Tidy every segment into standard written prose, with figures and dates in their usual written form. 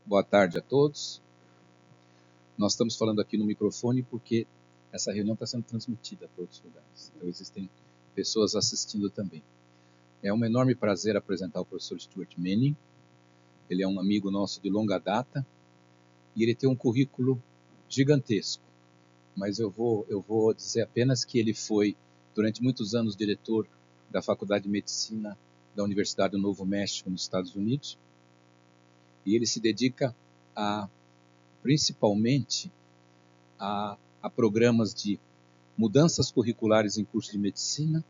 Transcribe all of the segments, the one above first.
Boa tarde a todos. Nós estamos falando aqui no microfone porque essa reunião está sendo transmitida para outros lugares. Então existem pessoas assistindo também. É um enorme prazer apresentar o professor Stewart Mennin. Ele é um amigo nosso de longa data e ele tem um currículo gigantesco. Mas eu vou dizer apenas que ele foi, durante muitos anos, diretor da Faculdade de Medicina da Universidade do Novo México, nos Estados Unidos. E ele se dedica principalmente a programas de mudanças curriculares em curso de medicina,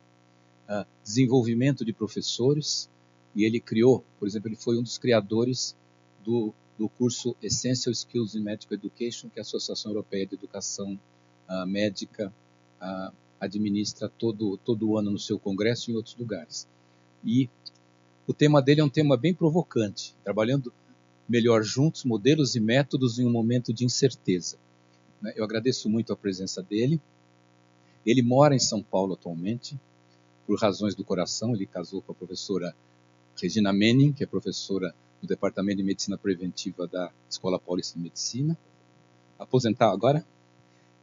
desenvolvimento de professores, e ele criou, por exemplo, ele foi um dos criadores do curso Essential Skills in Medical Education, que a Associação Europeia de Educação Médica administra todo ano no seu congresso e em outros lugares. E o tema dele é um tema bem provocante, trabalhando melhor juntos, modelos e métodos em um momento de incerteza. Eu agradeço muito a presença dele. Ele mora em São Paulo atualmente, por razões do coração. Ele casou com a professora Regina Mennin, que é professora do Departamento de Medicina Preventiva da Escola Paulista de Medicina, aposentada agora.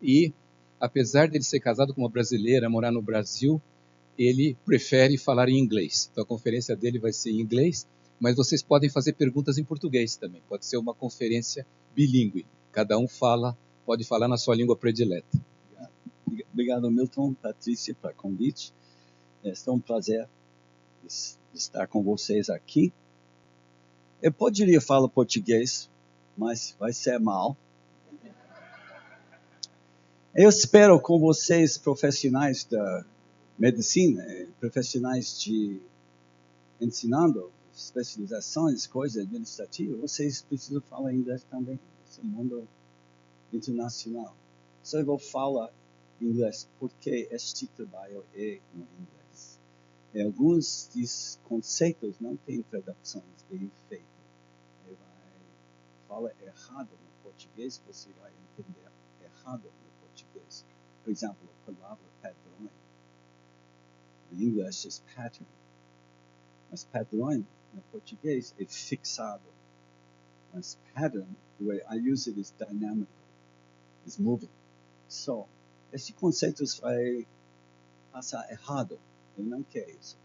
E, apesar de ele ser casado com uma brasileira, morar no Brasil, ele prefere falar em inglês. Então a conferência dele vai ser em inglês, mas vocês podem fazer perguntas em português também. Pode ser uma conferência bilíngue. Cada um pode falar na sua língua predileta. Obrigado, Milton, Patrícia, pelo convite. É um prazer estar com vocês aqui. Eu poderia falar português, mas vai ser mal. Eu espero com vocês, profissionais da medicina, profissionais de ensinando, especializações, coisas administrativas, vocês precisam falar inglês também. Esse é um mundo internacional. Só eu vou falar inglês porque este trabalho é no inglês. E alguns dos conceitos não têm traduções bem feitas. Ele vai falar errado no português, você vai entender errado no português. Por exemplo, a palavra padrão. Em inglês é pattern. Mas padrão no português é fixado. Mas pattern, the way I use it is dynamical, is moving. So, esse conceito vai passar errado. Eu não quero isso.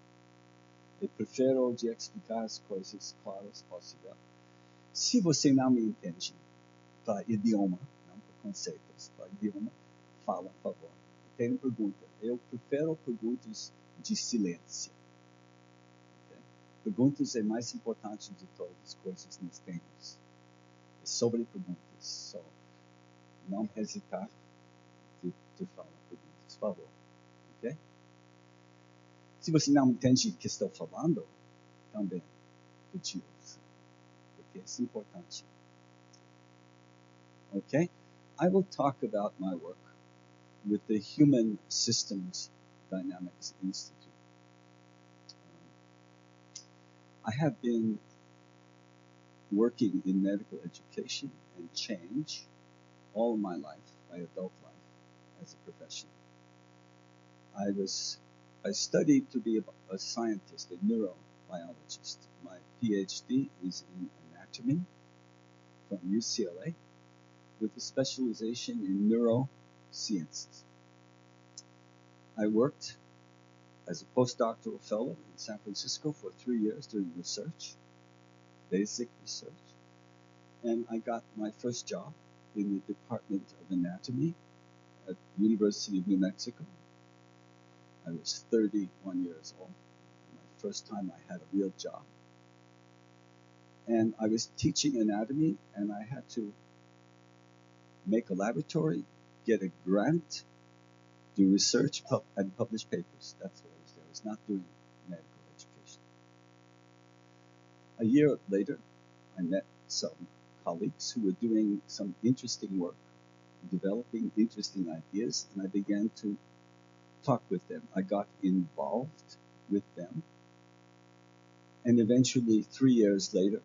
Eu prefiro de explicar as coisas claras possível. Se você não me entende para idioma, não para conceitos, para idioma, fala, por favor. Tem uma pergunta. Eu prefiro perguntas de silêncio. Okay? Perguntas é mais importante de todas as coisas que nós temos. É sobre perguntas. So, não hesitar de falar perguntas, por favor. Ok? Se você não entende o que estou falando, também retire-se, porque é importante. Okay? I will talk about my work with the Human Systems Dynamics Institute. I have been working in medical education and change all my life, my adult life, as a profession. I studied to be a scientist, a neurobiologist. My PhD is in anatomy from UCLA with a specialization in neurosciences. I worked as a postdoctoral fellow in San Francisco for 3 years doing research, basic research, and I got my first job in the Department of Anatomy at the University of New Mexico. I was 31 years old. My first time I had a real job. And I was teaching anatomy, and I had to make a laboratory, get a grant, do research, and publish papers. That's what I was doing. I was not doing medical education. A year later, I met some colleagues who were doing some interesting work, developing interesting ideas, and I began to talk with them. I got involved with them, and eventually 3 years later,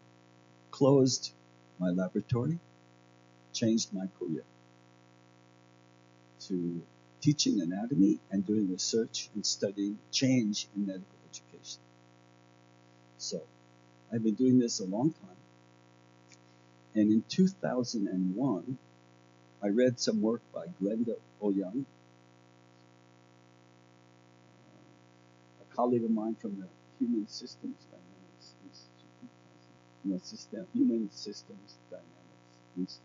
closed my laboratory, changed my career to teaching anatomy and doing research and studying change in medical education. So I've been doing this a long time. And in 2001, I read some work by Glenda Oyoung, a colleague of mine from the Human Systems Dynamics Institute. Human Systems Dynamics Institute.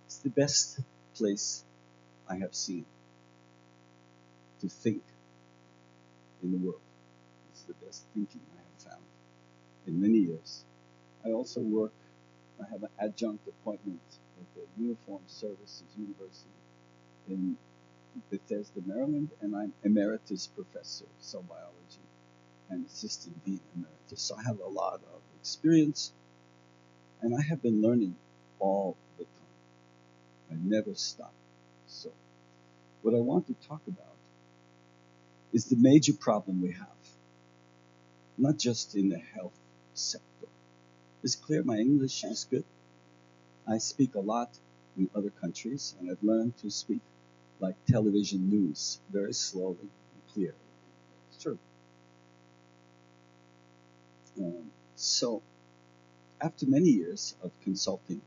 It's the best place I have seen to think in the world. It's the best thinking I have found in many years. I also have an adjunct appointment at the Uniformed Services University in Bethesda, Maryland, and I'm emeritus professor of cell biology and assistant dean emeritus. So I have a lot of experience, and I have been learning all the time. I never stop. So what I want to talk about is the major problem we have, not just in the health sector. It's clear my English is good. I speak a lot in other countries, and I've learned to speak like television news, very slowly and clear. It's true. So, after many years of consulting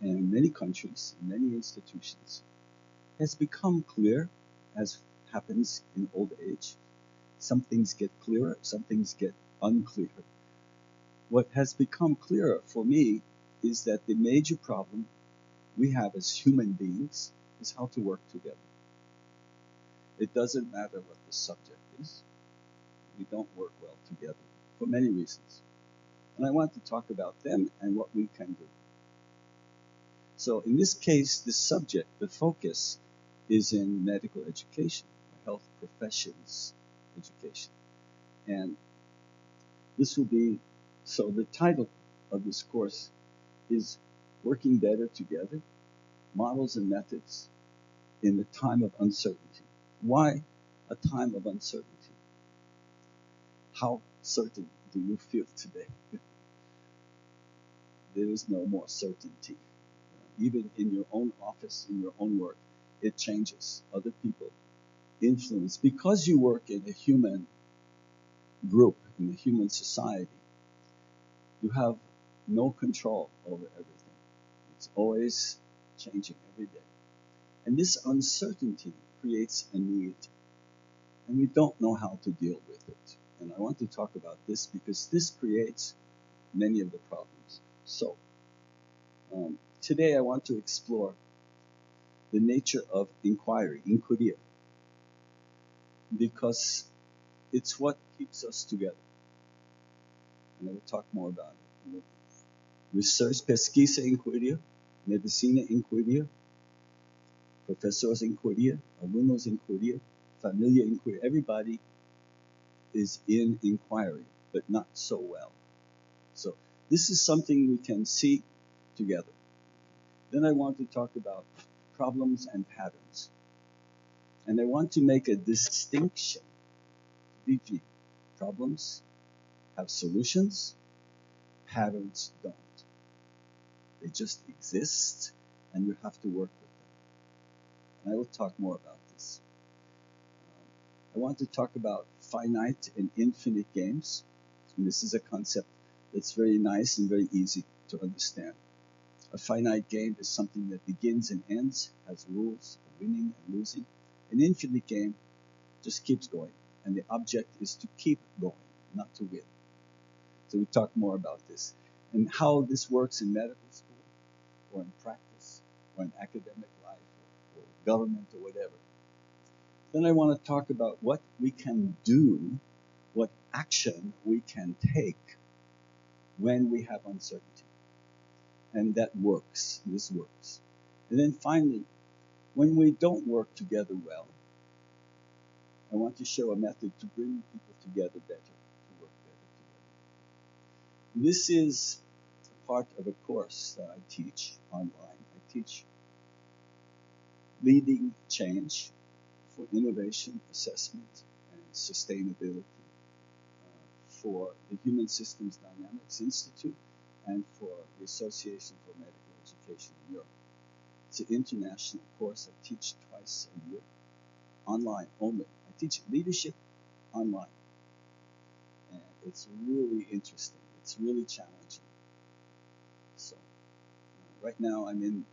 in many countries, in many institutions, it has become clear, as happens in old age. Some things get clearer, some things get unclear. What has become clearer for me is that the major problem we have as human beings is how to work together. It doesn't matter what the subject is. We don't work well together for many reasons. And I want to talk about them and what we can do. So in this case, the subject, the focus, is in medical education, health professions education. And this will be, so the title of this course is Working Better Together, Models and Methods in the Time of Uncertainty. Why a time of uncertainty? How certain do you feel today? There is no more certainty. Even in your own office, in your own work, it changes. Other people influence. Because you work in a human group, in a human society, you have no control over everything. It's always changing every day. And this uncertainty creates a need. And we don't know how to deal with it. And I want to talk about this because this creates many of the problems. So, today I want to explore the nature of inquiry, inquiria, because it's what keeps us together. And I will talk more about it. Research, pesquisa inquiria, medicina inquiria, professores inquiria, alumnos inquiria, familia inquiria. Everybody is in inquiry, but not so well. So this is something we can see together. Then I want to talk about problems and patterns. And I want to make a distinction. VG. Problems have solutions, patterns don't. They just exist, and you have to work with them. And I will talk more about this. I want to talk about finite and infinite games. And this is a concept that's very nice and very easy to understand. A finite game is something that begins and ends, has rules of winning and losing. An infinite game just keeps going, and the object is to keep going, not to win. So we talk more about this and how this works in medical school or in practice or in academic life or government or whatever. Then I want to talk about what we can do, what action we can take when we have uncertainty. And that works. This works. And then finally, when we don't work together well, I want to show a method to bring people together better, to work better together. This is part of a course that I teach online. I teach leading change for innovation, assessment, and sustainability for the Human Systems Dynamics Institute and for the Association for Medical Education in Europe. It's an international course I teach twice a year, online only. I teach leadership online. And it's really interesting. It's really challenging. So right now I'm in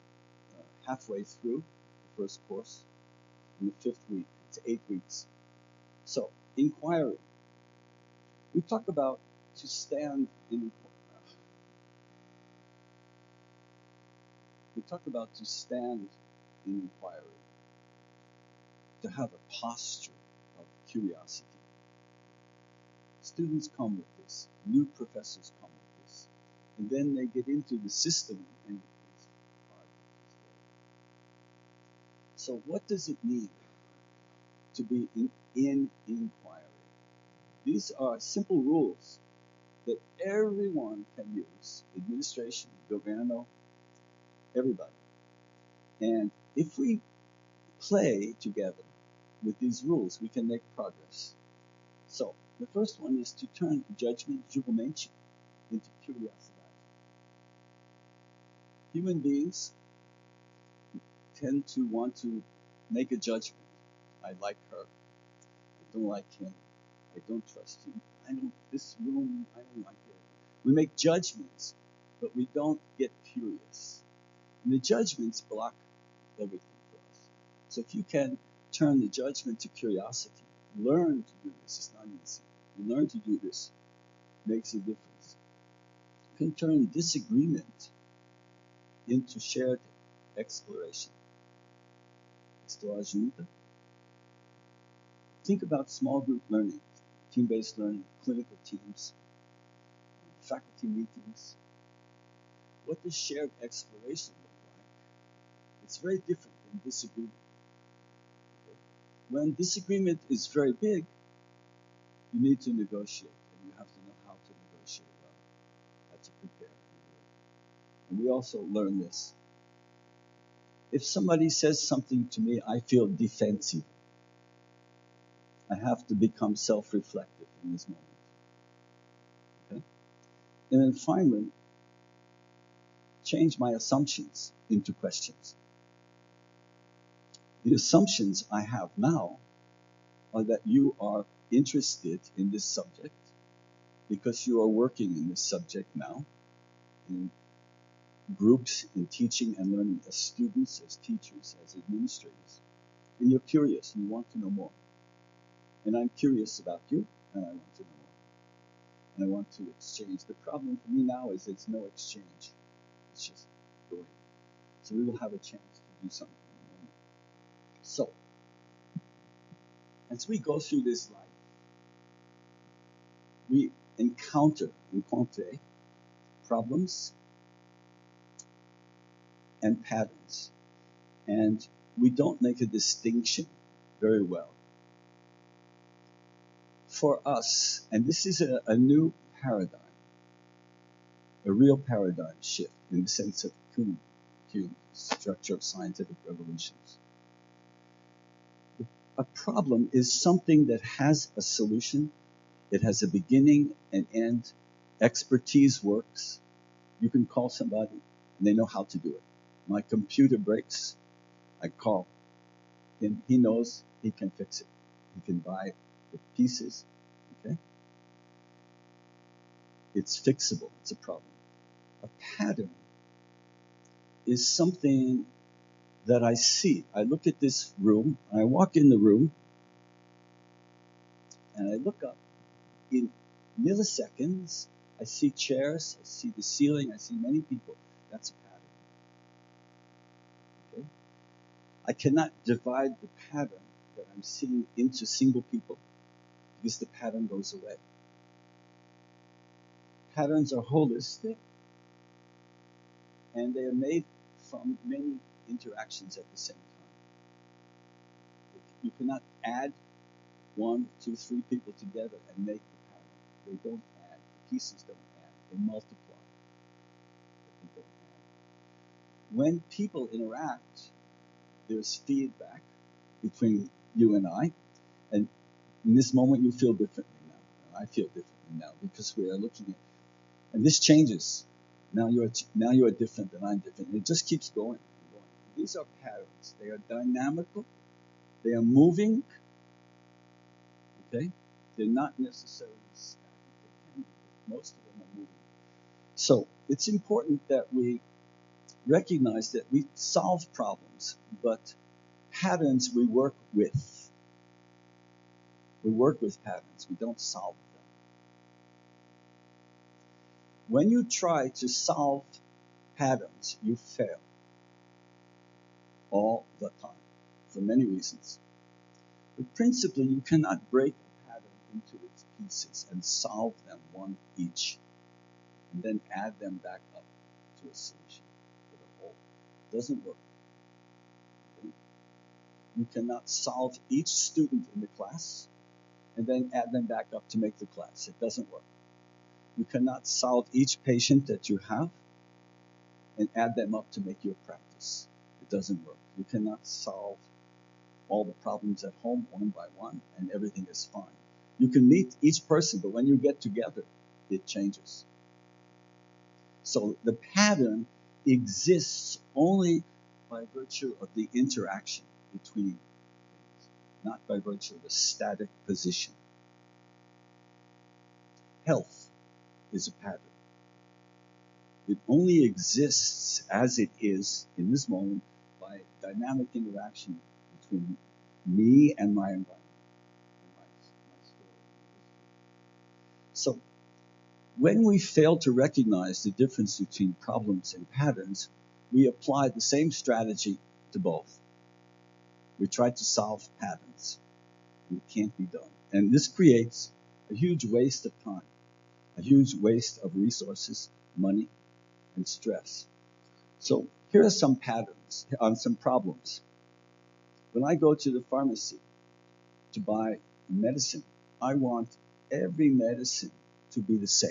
halfway through the first course, in the 5th week. It's 8 weeks. So, inquiry. We talk about to stand in. We talk about to stand in inquiry, to have a posture of curiosity. Students come with this, new professors come with this, and then they get into the system and it's hard. So what does it mean to be in inquiry? These are simple rules that everyone can use, administration, gobierno, everybody. And if we play together with these rules, we can make progress. So, the first one is to turn judgment, julgamento, into curiosity. Human beings tend to want to make a judgment. I like her. I don't like him. I don't trust him. This room, I don't like it. We make judgments, but we don't get curious. And the judgments block everything for us. So if you can turn the judgment to curiosity, learn to do this. It's not easy. You learn to do this. Makes a difference. You can turn disagreement into shared exploration. Esto ajuda. Think about small group learning, team-based learning, clinical teams, faculty meetings. What does shared exploration look like? It's very different than disagreement. Okay? When disagreement is very big, you need to negotiate, and you have to know how to negotiate well, how to prepare. And we also learn this. If somebody says something to me, I feel defensive. I have to become self-reflective in this moment. Okay? And then finally, change my assumptions into questions. The assumptions I have now are that you are interested in this subject because you are working in this subject now in groups, in teaching and learning as students, as teachers, as administrators. And you're curious, and you want to know more. And I'm curious about you, and I want to know more. And I want to exchange. The problem for me now is it's no exchange. It's just going. So we will have a chance to do something in a moment. So, as we go through this life, we encounter problems and patterns. And we don't make a distinction very well. For us, and this is a new paradigm, a real paradigm shift in the sense of Kuhn, structure of scientific revolutions. A problem is something that has a solution, it has a beginning and end, expertise works. You can call somebody and they know how to do it. My computer breaks, I call him, he knows he can fix it. He can buy the pieces, okay? It's fixable, it's a problem. A pattern is something that I see. I look at this room, I walk in the room, and I look up. In milliseconds, I see chairs, I see the ceiling, I see many people. That's a pattern. Okay? I cannot divide the pattern that I'm seeing into single people because the pattern goes away. Patterns are holistic, and they are made from many interactions at the same time. You cannot add 1, 2, 3 people together and make the pattern. They don't add. The pieces don't add. They multiply. But they don't add. When people interact, there's feedback between you and I. And in this moment, you feel differently now. I feel differently now because we are looking at, and this changes. Now you are different and I'm different. And it just keeps going and going. These are patterns. They are dynamical. They are moving. Okay? They're not necessarily static. They can be, but most of them are moving. So it's important that we recognize that we solve problems, but patterns we work with. We work with patterns, we don't solve them. When you try to solve patterns, you fail all the time for many reasons. But principally, you cannot break a pattern into its pieces and solve them one each, and then add them back up to a solution for the whole. It doesn't work. Okay? You cannot solve each student in the class and then add them back up to make the class. It doesn't work. You cannot solve each patient that you have and add them up to make your practice. It doesn't work. You cannot solve all the problems at home one by one and everything is fine. You can meet each person, but when you get together, it changes. So the pattern exists only by virtue of the interaction between things, not by virtue of a static position. Health is a pattern. It only exists as it is in this moment by dynamic interaction between me and my environment, and my story. So when we fail to recognize the difference between problems and patterns, we apply the same strategy to both. We try to solve patterns, and it can't be done. And this creates a huge waste of time, a huge waste of resources, money, and stress. So here are some patterns, some problems. When I go to the pharmacy to buy medicine, I want every medicine to be the same.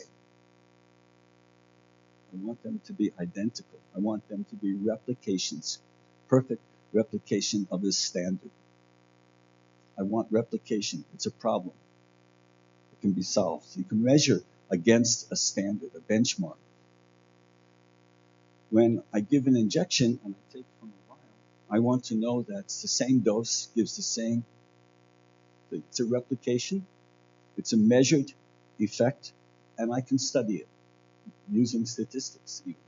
I want them to be identical. I want them to be replications, perfect replication of the standard. I want replication. It's a problem. It can be solved. You can measure against a standard, a benchmark. When I give an injection and I take from a vial, I want to know that the same dose gives the same thing. It's a replication. It's a measured effect, and I can study it using statistics even.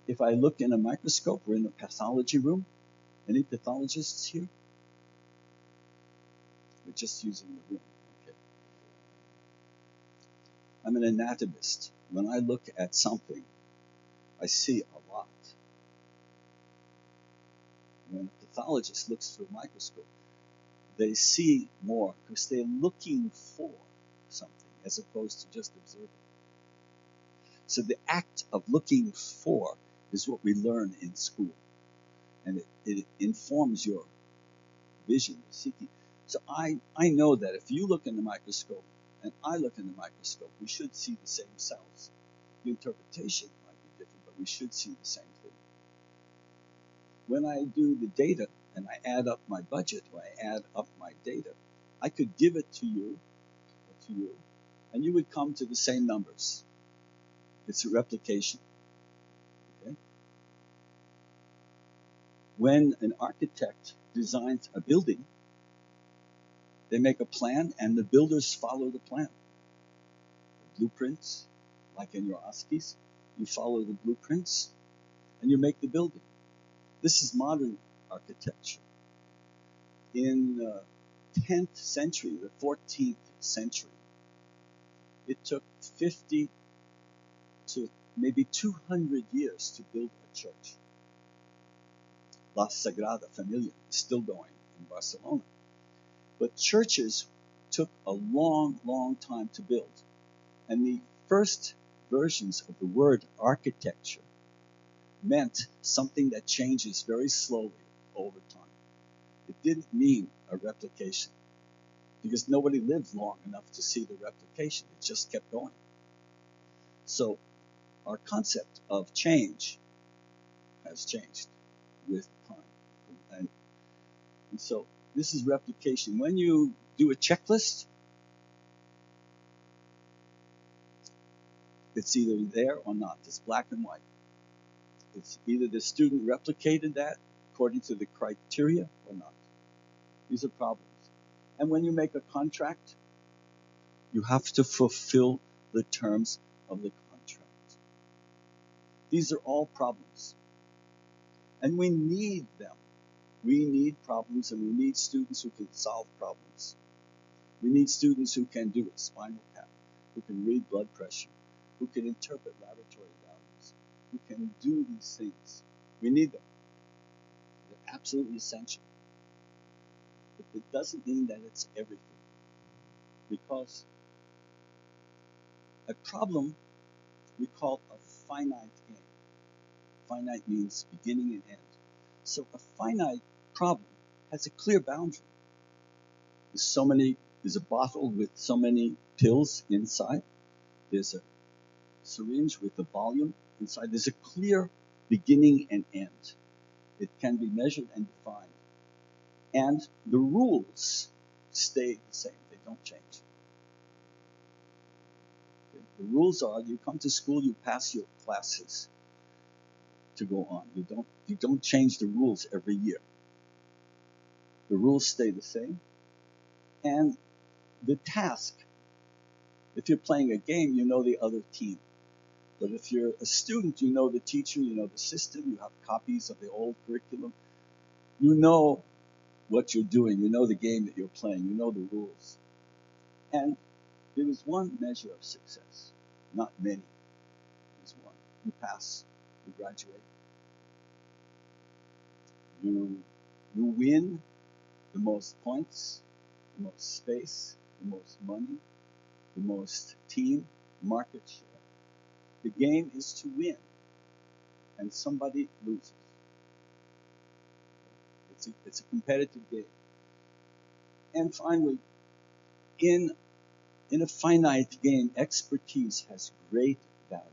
If I look in a microscope, we're in a pathology room. Any pathologists here? We're just using the room. Okay. I'm an anatomist. When I look at something, I see a lot. When a pathologist looks through a microscope, they see more because they're looking for something as opposed to just observing. So the act of looking for is what we learn in school. And it informs your vision, your seeking. So I know that if you look in the microscope and I look in the microscope, we should see the same cells. The interpretation might be different, but we should see the same thing. When I do the data and I add up my budget, or I add up my data, I could give it to you, and you would come to the same numbers. It's a replication. Okay? When an architect designs a building, they make a plan and the builders follow the plan. The blueprints, like in your OSCEs, you follow the blueprints and you make the building. This is modern architecture. In the 10th century, the 14th century, it took 50 to maybe 200 years to build a church. La Sagrada Familia is still going in Barcelona. But churches took a long, long time to build. And the first versions of the word architecture meant something that changes very slowly over time. It didn't mean a replication, because nobody lived long enough to see the replication. It just kept going. So our concept of change has changed with time. And so this is replication. When you do a checklist, it's either there or not. It's black and white. It's either the student replicated that according to the criteria or not. These are problems. And when you make a contract, you have to fulfill the terms of the contract. These are all problems. And we need them. We need problems, and we need students who can solve problems. We need students who can do a spinal tap, who can read blood pressure, who can interpret laboratory values, who can do these things. We need them. They're absolutely essential. But it doesn't mean that it's everything. Because a problem we call a finite game. Finite means beginning and end. So a finite problem has a clear boundary. There's a bottle with so many pills inside. There's a syringe with the volume inside. There's a clear beginning and end. It can be measured and defined. And the rules stay the same. They don't change. Okay? The rules are, you come to school, you pass your classes to go on. You don't change the rules every year. The rules stay the same. And the task, if you're playing a game, you know the other team. But if you're a student, you know the teacher, you know the system, you have copies of the old curriculum. You know what you're doing, you know the game that you're playing, you know the rules. And there is one measure of success, not many. There's one. You pass, you graduate. You win the most points, the most space, the most money, the most team, market share. The game is to win, and somebody loses. It's a competitive game. And finally, in a finite game, expertise has great value.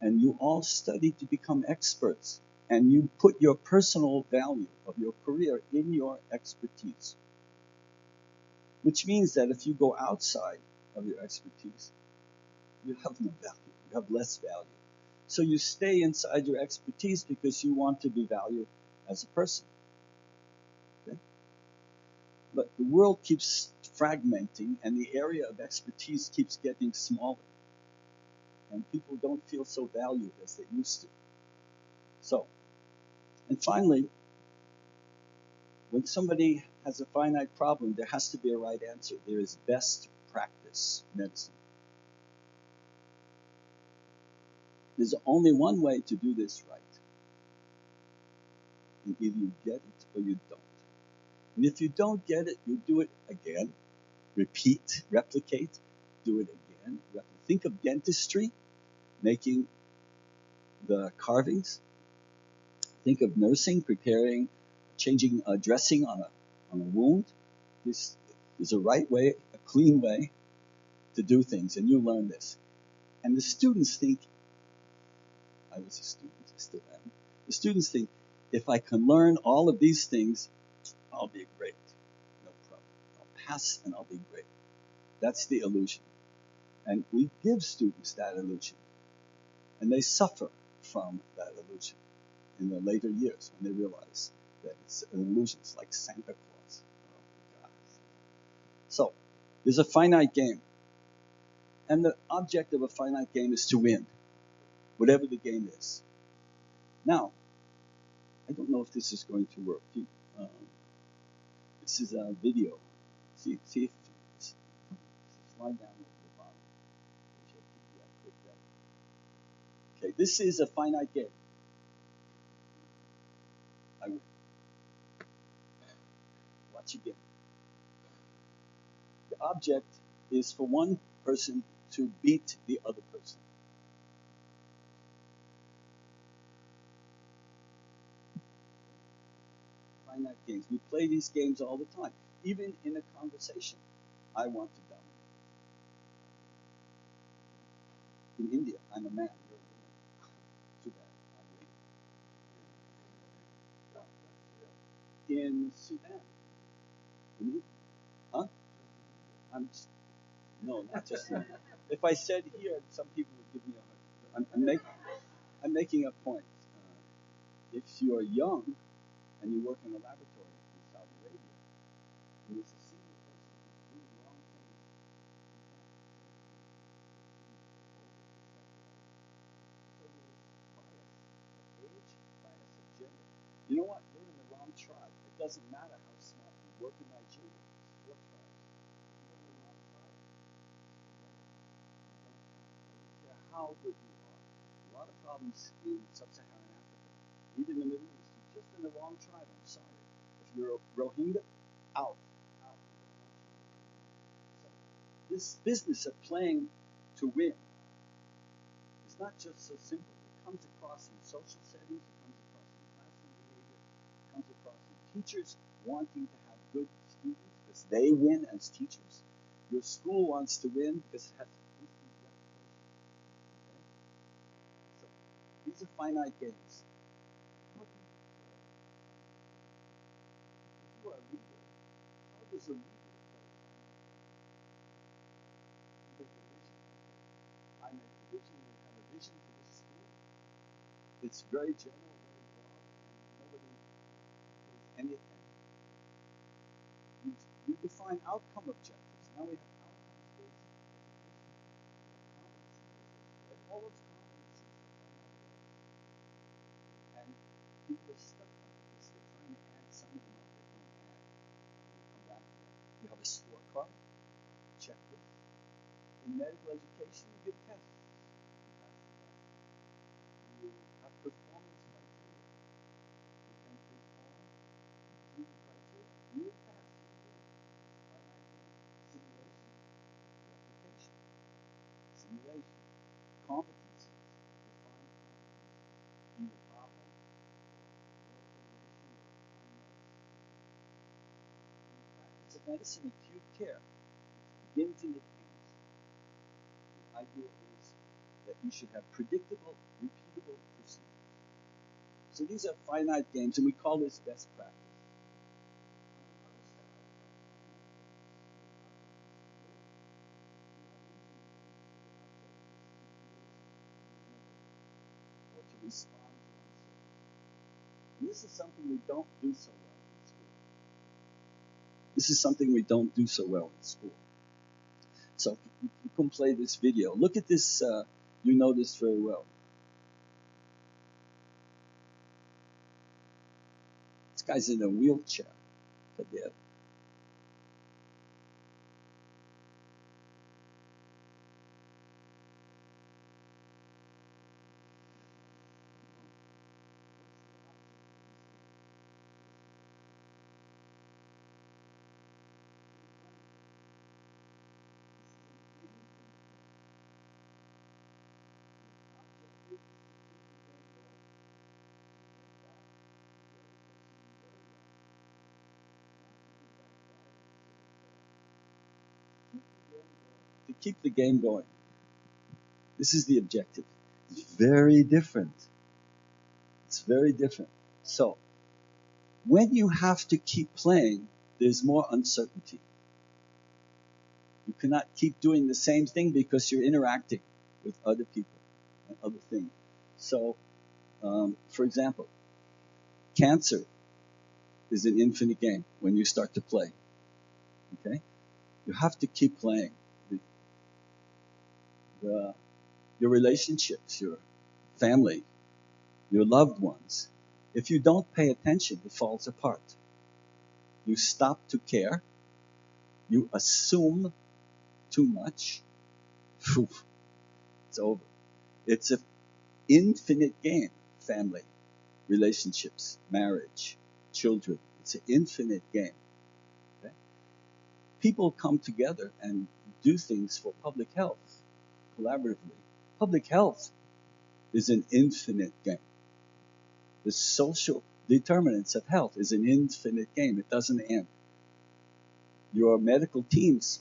And you all study to become experts, and you put your personal value of your career in your expertise. Which means that if you go outside of your expertise, you have no value, you have less value. So you stay inside your expertise because you want to be valued as a person. Okay? But the world keeps fragmenting, and the area of expertise keeps getting smaller. And people don't feel so valued as they used to. So, and finally, when somebody has a finite problem, there has to be a right answer. There is best practice medicine. There's only one way to do this right. And either you get it or you don't. And if you don't get it, you do it again. Repeat, replicate, do it again. Think of dentistry, making the carvings. Think of nursing, preparing, changing a dressing on a wound. This is a right way, a clean way to do things, and you learn this. And the students think, I was a student, I still am. The students think, if I can learn all of these things, I'll be great. No problem. I'll pass and I'll be great. That's the illusion. And we give students that illusion. And they suffer from that illusion in the later years when they realize that it's an illusion. It's like Santa Claus. Oh, God. So, there's a finite game. And the object of a finite game is to win, whatever the game is. Now, I don't know if this is going to work. This is a video. See if slide down to the bottom. Okay, this is a finite game. I win. Watch again. The object is for one person to beat the other person. Finite games. We play these games all the time. Even in a conversation, I want to dominate. In India, I'm a man, you're a woman. Too bad, I win. In Sudan, no, not just in. If I said here, some people would give me a hard time. I'm making a point. If you are young and you work in a laboratory in Saudi Arabia, and there's a senior person who's doing wrong things, how good you are. A lot of problems in sub-Saharan Africa, even in the Middle East. You're just in the wrong tribe. I'm sorry. If you're a Rohingya, out. So this business of playing to win is not just so simple. It comes across in social settings. It comes across in classroom behavior. It comes across in teachers wanting to have good students because they win as teachers. Your school wants to win because it has instant gratification. Okay? So these are finite games. How do you play? If you are a leader, how does a leader play finite games? You make a vision. I make a vision. We have a vision for this school. It's very general, very broad, and nobody pays any attention. You define outcome objectives. Now we have outcomes-based education. We have competency-based. All those competencies are finite games. And people are stuck on it because they're trying to add some of them up that don't add. We'll come back to that. You have a scorecard, checklist. In medical education, you give tests. You pass the test. You have performance criteria. You can perform through the criteria. You pass. Simulation, replication, simulation, competencies, define competencies, either problem, or evaluation, or time notes. In the practice of medicine, acute care, it begins and it ends. The ideal is that you should have predictable, repeatable procedures. So these are finite games, and we call this best practice. Respond to uncertainty. And this is something we don't do so well in school. This is something we don't do so well in school. So you can play this video. Look at this. You know this very well. This guy's in a wheelchair. Cadê? To keep the game going. This is the objective. It's very different. It's very different. So, when you have to keep playing, there's more uncertainty. You cannot keep doing the same thing because you're interacting with other people and other things. So, for example, cancer is an infinite game when you start to play. Okay? You have to keep playing. Your relationships, your family, your loved ones. If you don't pay attention, it falls apart. You stop to care. You assume too much. It's over. It's an infinite game. Family, relationships, marriage, children. It's an infinite game. Okay? People come together and do things for public health collaboratively. Public health is an infinite game. The social determinants of health is an infinite game. It doesn't end. Your medical teams,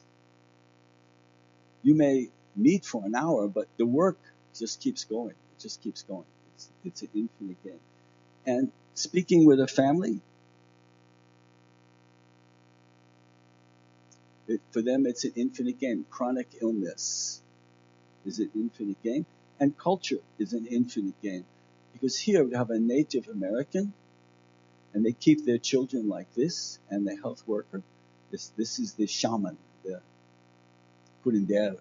you may meet for an hour, but the work just keeps going. It just keeps going. It's an infinite game. And speaking with a family, for them it's an infinite game. Chronic illness is an infinite game. And culture is an infinite game. Because here we have a Native American, and they keep their children like this, and the health worker, this is the shaman, the curandero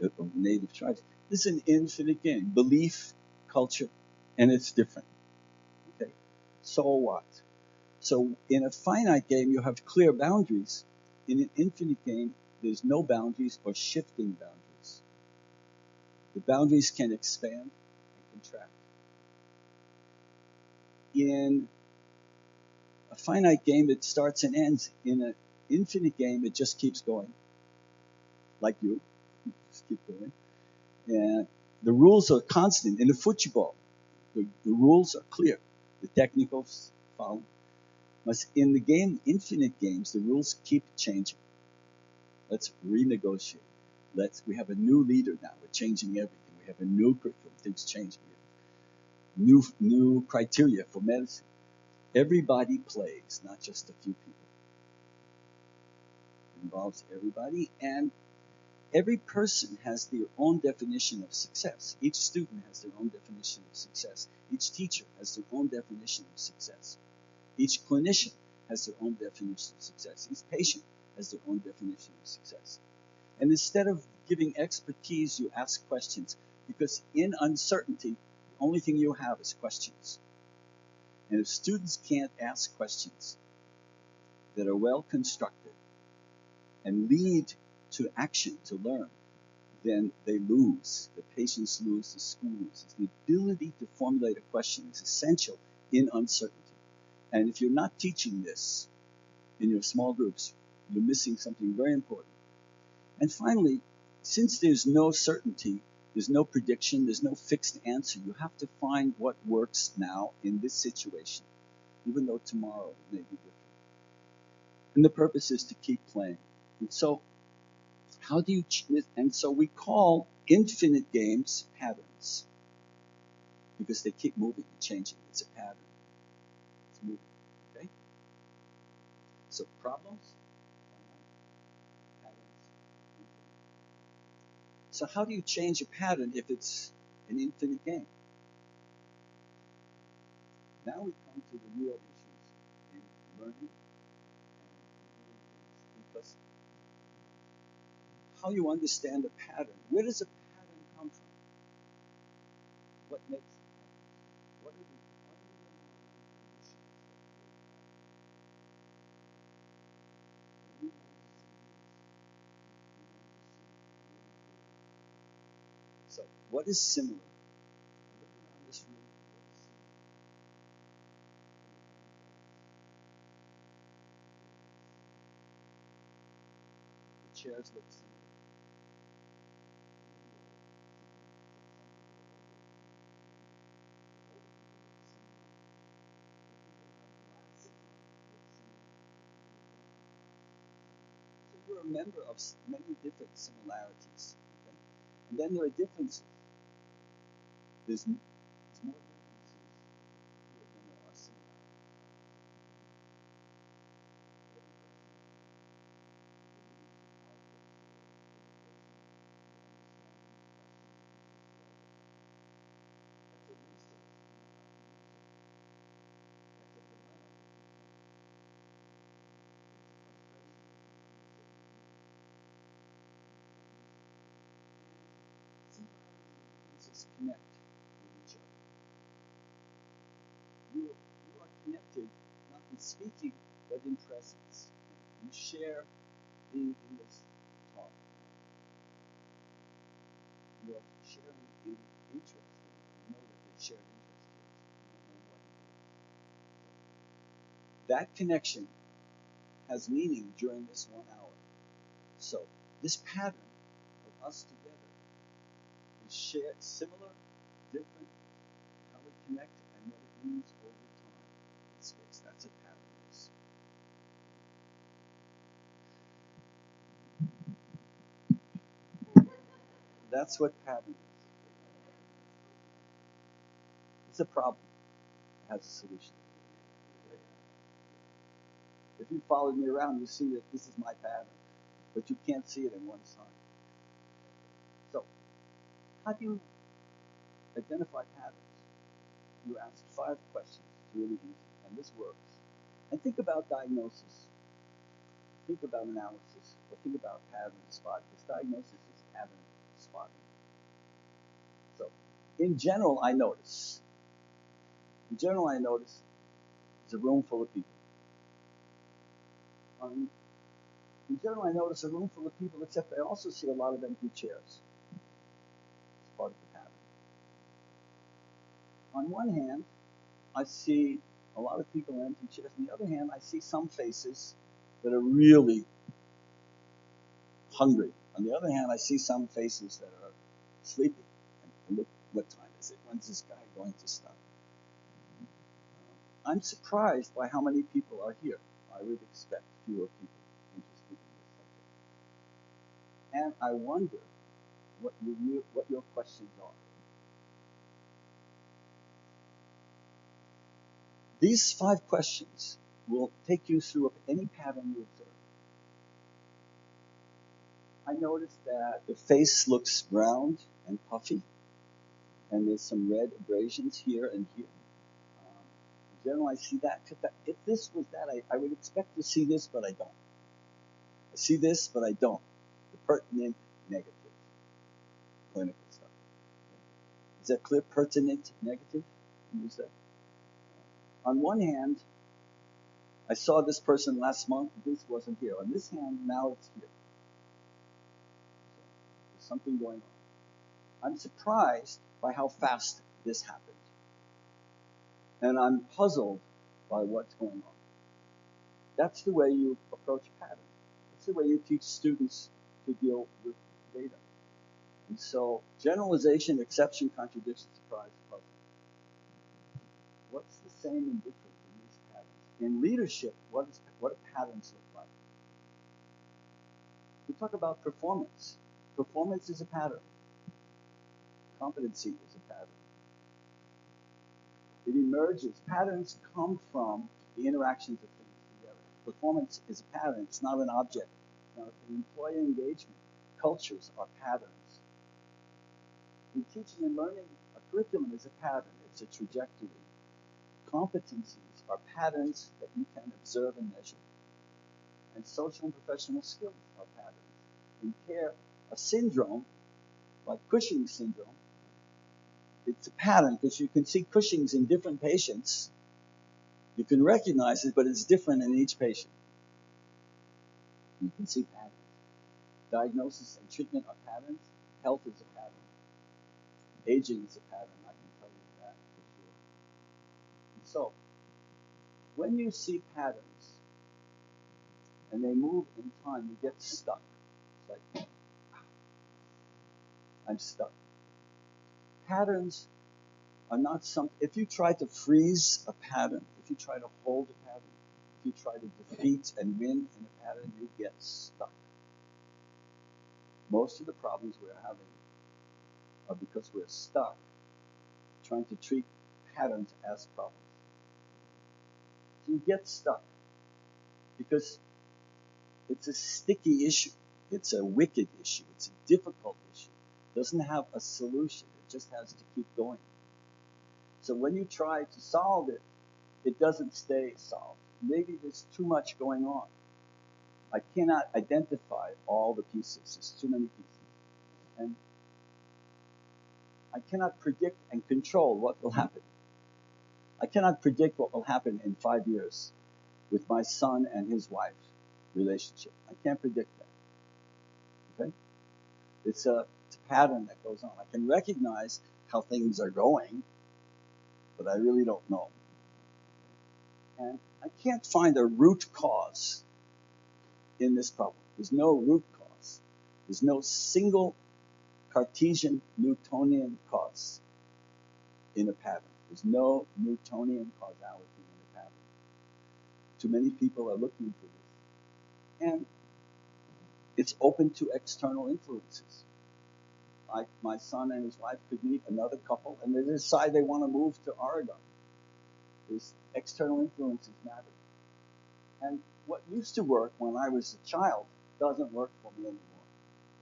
of native tribes. This is an infinite game. Belief, culture, and it's different. Okay, so what? So in a finite game, you have clear boundaries. In an infinite game, there's no boundaries or shifting boundaries. The boundaries can expand and contract. In a finite game, it starts and ends. In an infinite game, it just keeps going. Like you. Just keep going. And the rules are constant. In the football, the rules are clear. The technicals follow. But in the game, infinite games, the rules keep changing. Let's renegotiate. We have a new leader now. We're changing everything. We have a new curriculum. Things change. We have new criteria for medicine. Everybody plays, not just a few people. It involves everybody, and every person has their own definition of success. Each student has their own definition of success. Each teacher has their own definition of success. Each clinician has their own definition of success. Each patient has their own definition of success. And instead of giving expertise, you ask questions. Because in uncertainty, the only thing you have is questions. And if students can't ask questions that are well constructed and lead to action, to learn, then they lose. The patients lose, the school loses. The ability to formulate a question is essential in uncertainty. And if you're not teaching this in your small groups, you're missing something very important. And finally, since there's no certainty, there's no prediction, there's no fixed answer, you have to find what works now in this situation, even though tomorrow it may be different. And the purpose is to keep playing. And so, so we call infinite games patterns, because they keep moving and changing. It's a pattern. It's moving. Okay? So problems, patterns, infinite. So how do you change a pattern if it's an infinite game? Now we come to the real issues in learning and doing things. Because how you understand a pattern. Where does a pattern come from? What makes patterns? What are the underlying conditions that create patterns? When we want to see this, we want to see really clearly. So, what is similar? Look around this room. What is similar? The chairs look similar. You're a member of many different similarities. Okay? And then there are differences. There's more differences here than there are similarities. That's a resource in how to use it. That's a dilemma. Connect with each other. You are connected not in speaking, but in presence. You share being in this talk. You are sharing in interest. You know that they shared interest here. You don't know what it is. That connection has meaning during this 1 hour. So this pattern of us together is shared, similar, different, how we connect, and what it means over time in space. That's a pattern. That's what pattern is. It's a problem. It has a solution. If you followed me around, you see that this is my pattern, but you can't see it in one time. So, how do you identify patterns? You ask 5 questions. It's really easy, and this works. And think about diagnosis. Think about analysis, or think about pattern spotting, because diagnosis is pattern spotting. So, in general, I notice. It's a room full of people. In general, I notice a room full of people, except I also see a lot of empty chairs. It's part on one hand, I see a lot of people in empty chairs. On the other hand, I see some faces that are really hungry. On the other hand, I see some faces that are sleepy. And look, what time is it? When's this guy going to stop? I'm surprised by how many people are here. I would expect fewer people interested in this subject. And I wonder what your questions are. These 5 questions will take you through any pattern you observe. I noticed that the face looks round and puffy, and there's some red abrasions here and here. In general, I see that. If this was that, I would expect to see this, but I don't. I see this, but I don't. The pertinent negative. Clinical stuff. Is that clear? Pertinent negative? Use that. On one hand, I saw this person last month. This wasn't here. On this hand, now it's here. So there's something going on. I'm surprised by how fast this happened. And I'm puzzled by what's going on. That's the way you approach patterns. That's the way you teach students to deal with data. And so, generalization, exception, contradiction, surprise, puzzle. What's the same and different in these patterns? In leadership, what do patterns look like? We talk about performance. Performance is a pattern. Competency is a pattern. It emerges. Patterns come from the interactions of things together. Performance is a pattern. It's not an object. Now, in employee engagement, cultures are patterns. In teaching and learning, a curriculum is a pattern. It's a trajectory. Competencies are patterns that you can observe and measure. And social and professional skills are patterns. In care, a syndrome, like Cushing's syndrome, it's a pattern because you can see Cushing's in different patients. You can recognize it, but it's different in each patient. You can see patterns. Diagnosis and treatment are patterns. Health is a pattern. Aging is a pattern. I can tell you that for sure. And so, when you see patterns and they move in time, you get stuck. It's like, I'm stuck. Patterns are not something. If you try to freeze a pattern, if you try to hold a pattern, if you try to defeat and win in a pattern, you get stuck. Most of the problems we're having are because we're stuck trying to treat patterns as problems. So you get stuck because it's a sticky issue. It's a wicked issue. It's a difficult issue. It doesn't have a solution. It just has to keep going. So when you try to solve it, it doesn't stay solved. Maybe there's too much going on. I cannot identify all the pieces. There's too many pieces. And I cannot predict and control what will happen. I cannot predict what will happen in 5 years with my son and his wife relationship. I can't predict that. Okay? It's a pattern that goes on. I can recognize how things are going, but I really don't know. And I can't find a root cause in this problem. There's no root cause. There's no single Cartesian Newtonian cause in a pattern. There's no Newtonian causality in a pattern. Too many people are looking for this. And it's open to external influences. Like my son and his wife could meet another couple and they decide they want to move to Oregon. These external influences matter. And what used to work when I was a child doesn't work for me anymore.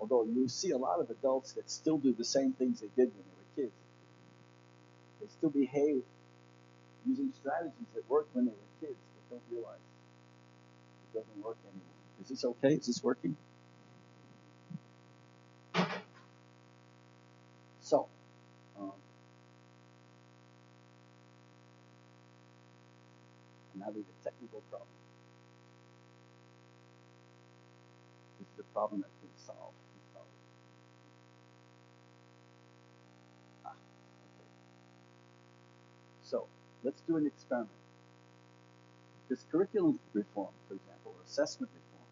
Although you see a lot of adults that still do the same things they did when they were kids. They still behave using strategies that worked when they were kids, but don't realize it doesn't work anymore. Is this okay? Is this working? So, I'm having a technical problem. This is a problem that can solve. Okay. So let's do an experiment. This curriculum reform, for example, or assessment reform,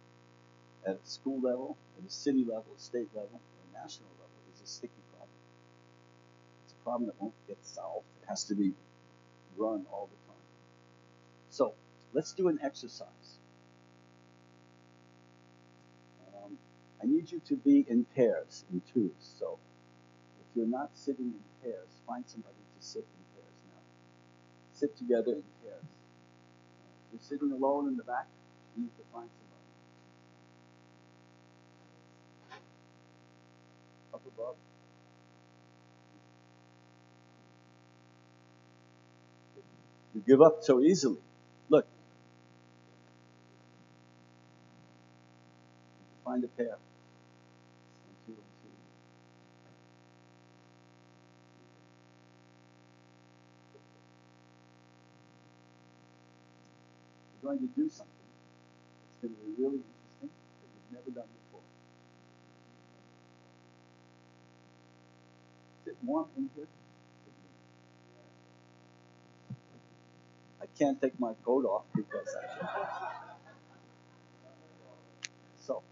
at a school level, at a city level, a state level, or a national level, is a sticky problem. It's a problem that won't get solved. It has to be run all the time. So let's do an exercise. I need you to be in pairs, in twos. So if you're not sitting in pairs, find somebody to sit in pairs now. Sit together in pairs. If you're sitting alone in the back, you need to find somebody. Up above. You give up so easily. Look. Find a pair. 1, 2, 1, 2. You're going to do something. It's going to be really interesting that you've never done before. Is it warm in here? I can't take my coat off because so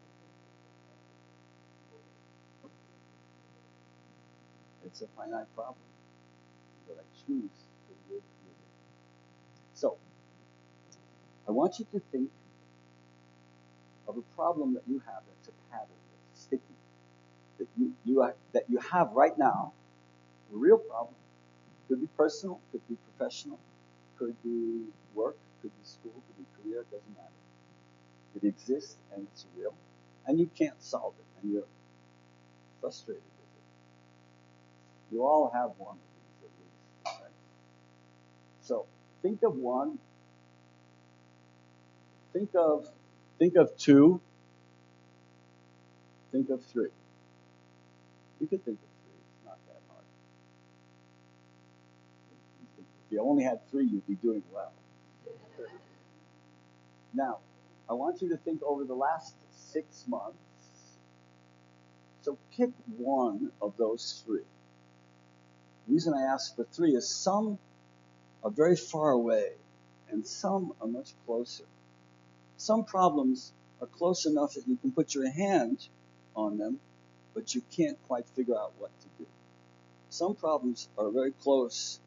it's a finite problem that I choose to live with it. So I want you to think of a problem that you have that's a pattern, that's sticky, that you have right now, a real problem. Could be personal, could be professional, could be work, could be school, could be career, it doesn't matter. It exists and it's real, and you can't solve it, and you're frustrated with it. You all have one of these at least, right? So think of one, think of two, think of three. You could think of three, it's not that hard. If you only had three, you'd be doing well. Now, I want you to think over the last 6 months. So pick one of those three. The reason I ask for three is some are very far away and some are much closer. Some problems are close enough that you can put your hand on them, but you can't quite figure out what to do. Some problems are very close,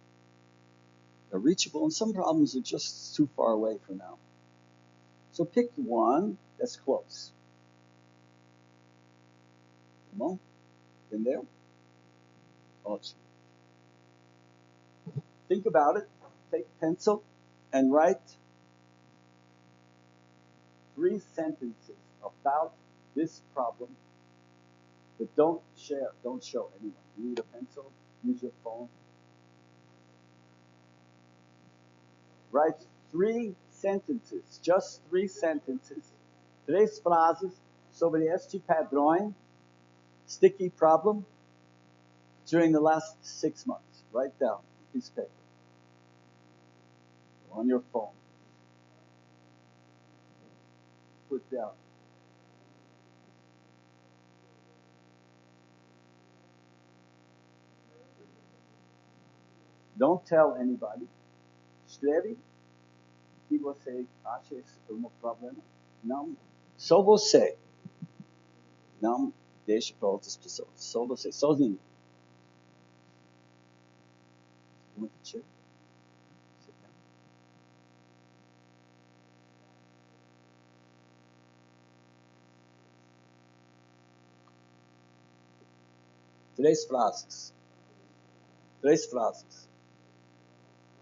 they're reachable, and some problems are just too far away for now. So pick one that's close. Come on, in there. Awesome. Think about it. Take a pencil and write 3 sentences about this problem, but don't show anyone. You need a pencil, use your phone. Write 3 sentences, just 3 sentences, 3 frases sobre este padrão, sticky problem, during the last 6 months. Write down a piece of paper on your phone. Put down. Don't tell anybody. Escreve o que você acha um problema. Não, só você. Não deixe para outras pessoas. Só você, sozinho. Muito chill. Sit down. Três frases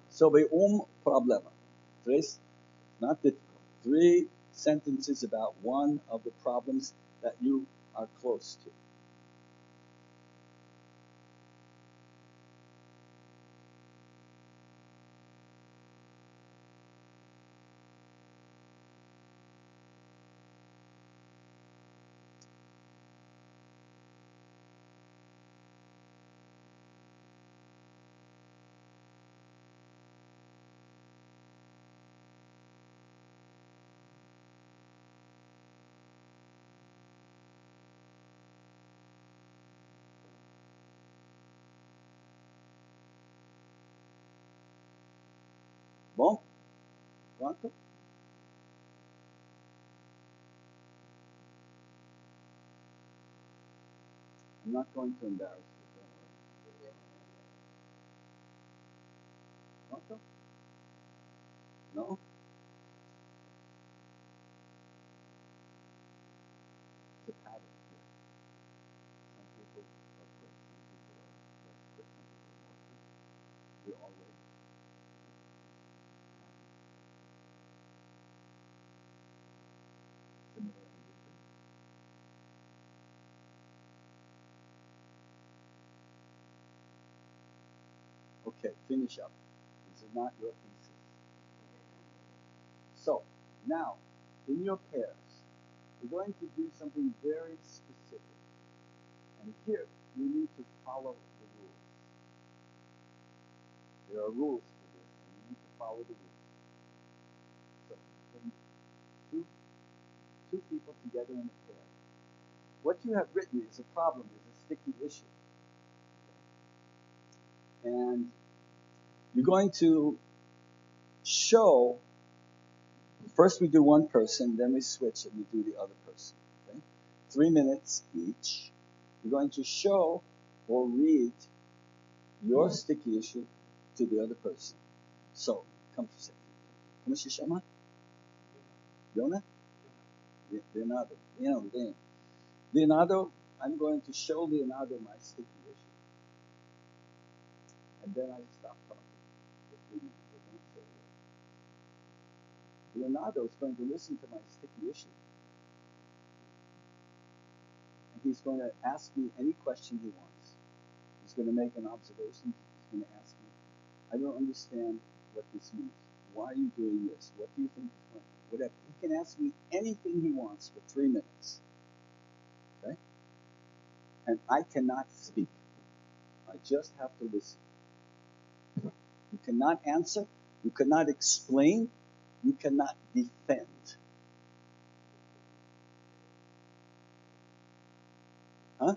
sobre problema. 3, not difficult. 3 sentences about one of the problems that you are close to. Bom? Pronto? I'm not going to embarrass you, don't worry. Pronto? No? It's a pattern here. Some people are quick, some people are less quick, some people are more quick. We always similar and different. Okay, finish up. This is not your thesis. So, now, in your pairs, we're going to do something very specific. And here, you need to follow the rules. There are rules to this, and you need to follow the rules. So, bring two people together in a pair. What you have written is a problem, is a sticky issue. And you're going to show, first we do one person, then we switch and we do the other person. Okay? 3 minutes each. You're going to show or read your sticky issue to the other person. So, come for a second. Como se chama? Yona? Leonardo. Leonardo, I'm going to show Leonardo my sticky issue. And then I stop talking. Leonardo is going to listen to my sticky issue. And he's going to ask me any question he wants. He's going to make an observation. He's going to ask me, I don't understand what this means. Why are you doing this? What do you think is going on? Whatever. He can ask me anything he wants for 3 minutes. Okay? And I cannot speak. I just have to listen. You cannot answer. You cannot explain. You cannot defend. Huh?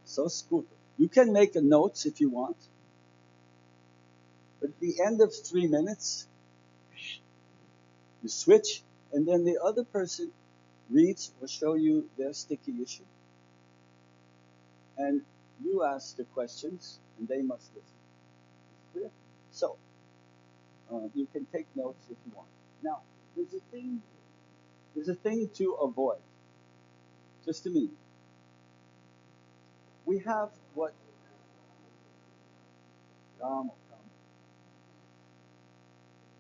So escuta. You can make a notes if you want. But at the end of 3 minutes, you switch, and then the other person reads or show you their sticky issue. And you ask the questions, and they must listen. Is it clear? So, you can take notes if you want. Now, there's a thing to avoid. Just a minute. We have what...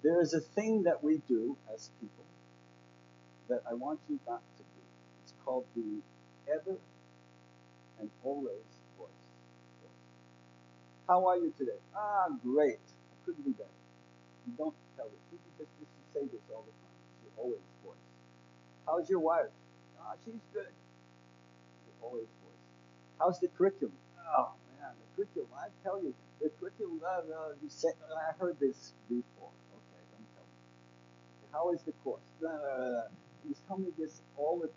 There is a thing that we do as people that I want you not to do. It's called the ever and always voice. How are you today? Ah, great. I couldn't be better. You don't tell it. You just say this all the time. It's your always voice. How's your wife? Ah, she's good. It's your always voice. How's the curriculum? Oh, man, the curriculum. I tell you, the curriculum, I heard this before. Okay, don't tell me. How is the course? You tell me this all the time.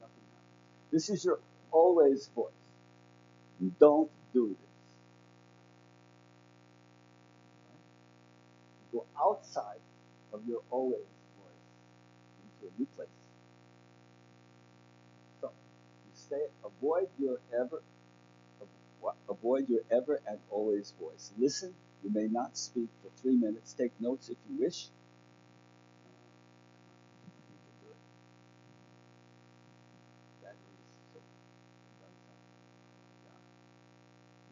Nothing happens. This is your always voice. You don't do this. You go outside of your always voice into a new place. So you avoid your ever and always voice. Listen. You may not speak for 3 minutes. Take notes if you wish.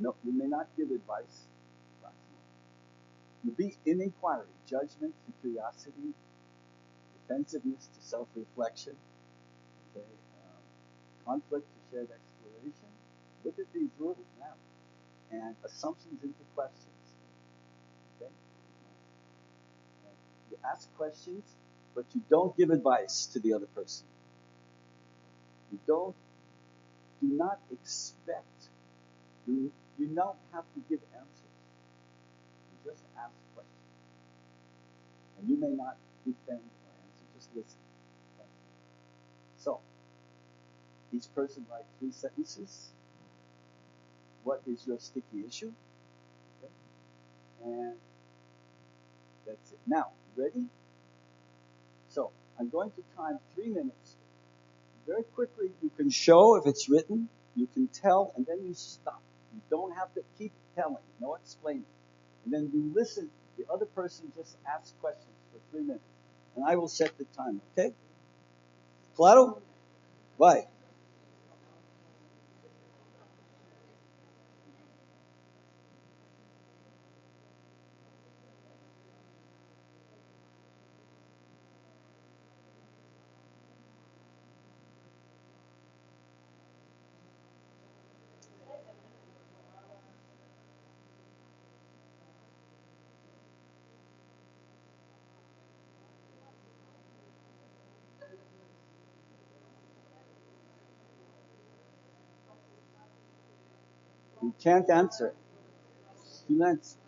No, you may not give advice. You be in inquiry, judgment to curiosity, defensiveness to self-reflection, okay, conflict to shared exploration. Look at these rules now. And assumptions into questions. Okay? And you ask questions, but you don't give advice to the other person. You do not expect. You don't have to give answers. You just ask questions. And you may not defend or answer, just listen. So, each person writes 3 sentences. What is your sticky issue? Okay. And That's it. Now, ready? So I'm going to time 3 minutes. Very quickly, you can show if it's written, you can tell, and then you stop. You don't have to keep telling, no explaining. And then you listen. The other person just asks questions for 3 minutes. And I will set the timer, okay? Claro? Vai. You can't answer. Silence.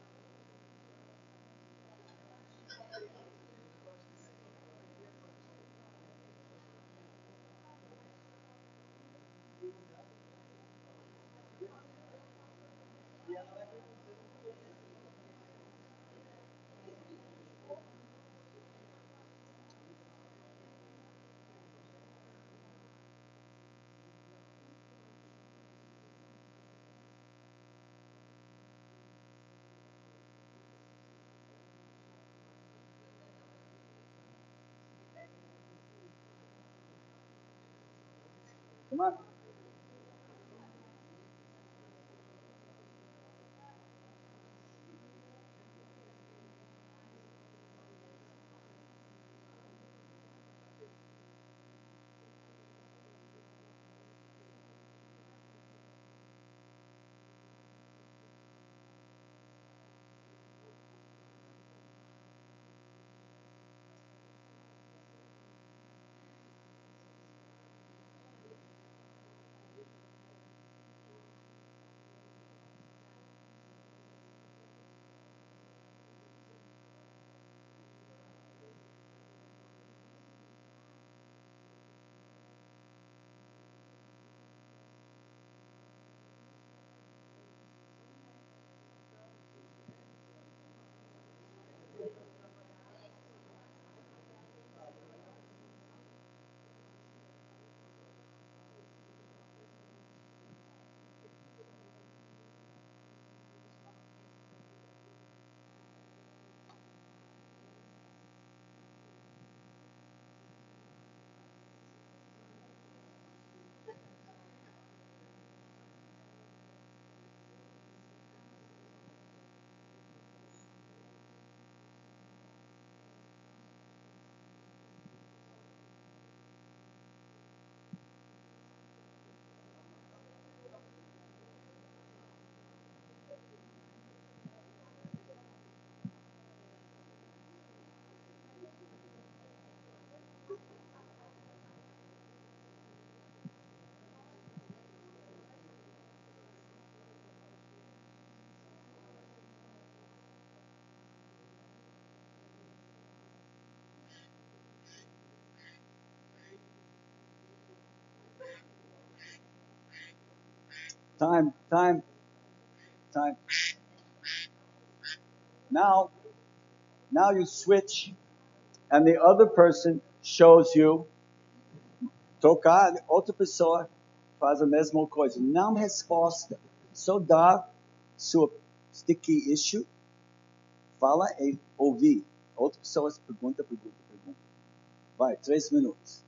Come on. Time, time, time. Now, now you switch, and the other person shows you tocar, outra pessoa faz a mesma coisa. Não resposta. Só dá sua sticky issue, fala e ouvir. Outra pessoa pergunta, pergunta, pergunta. Vai, 3 minutos.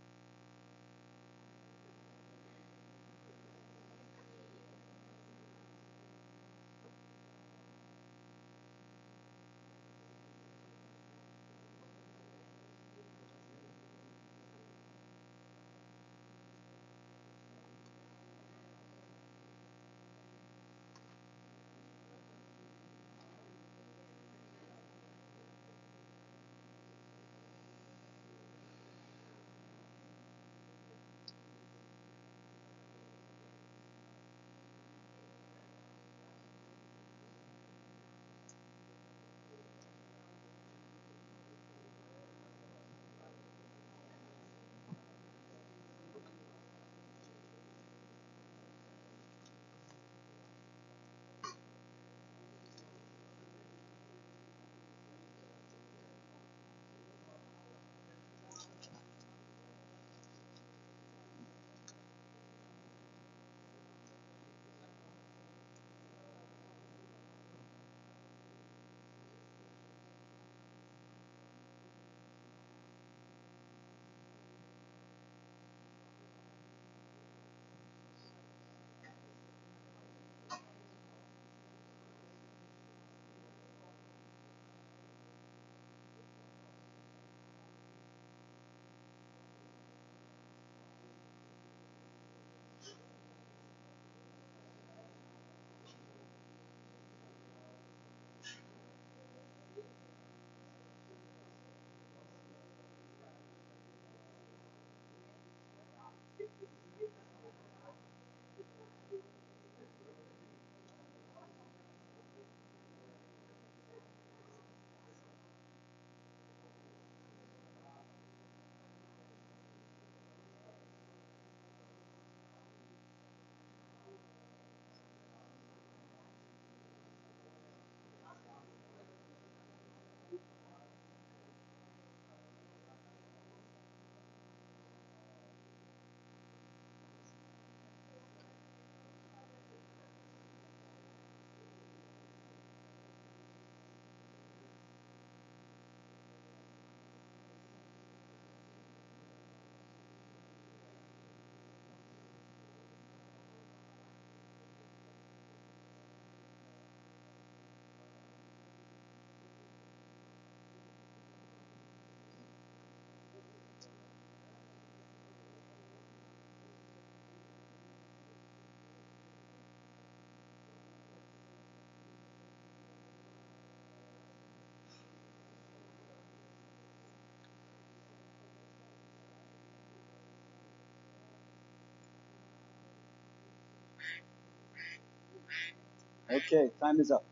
Okay, time is up.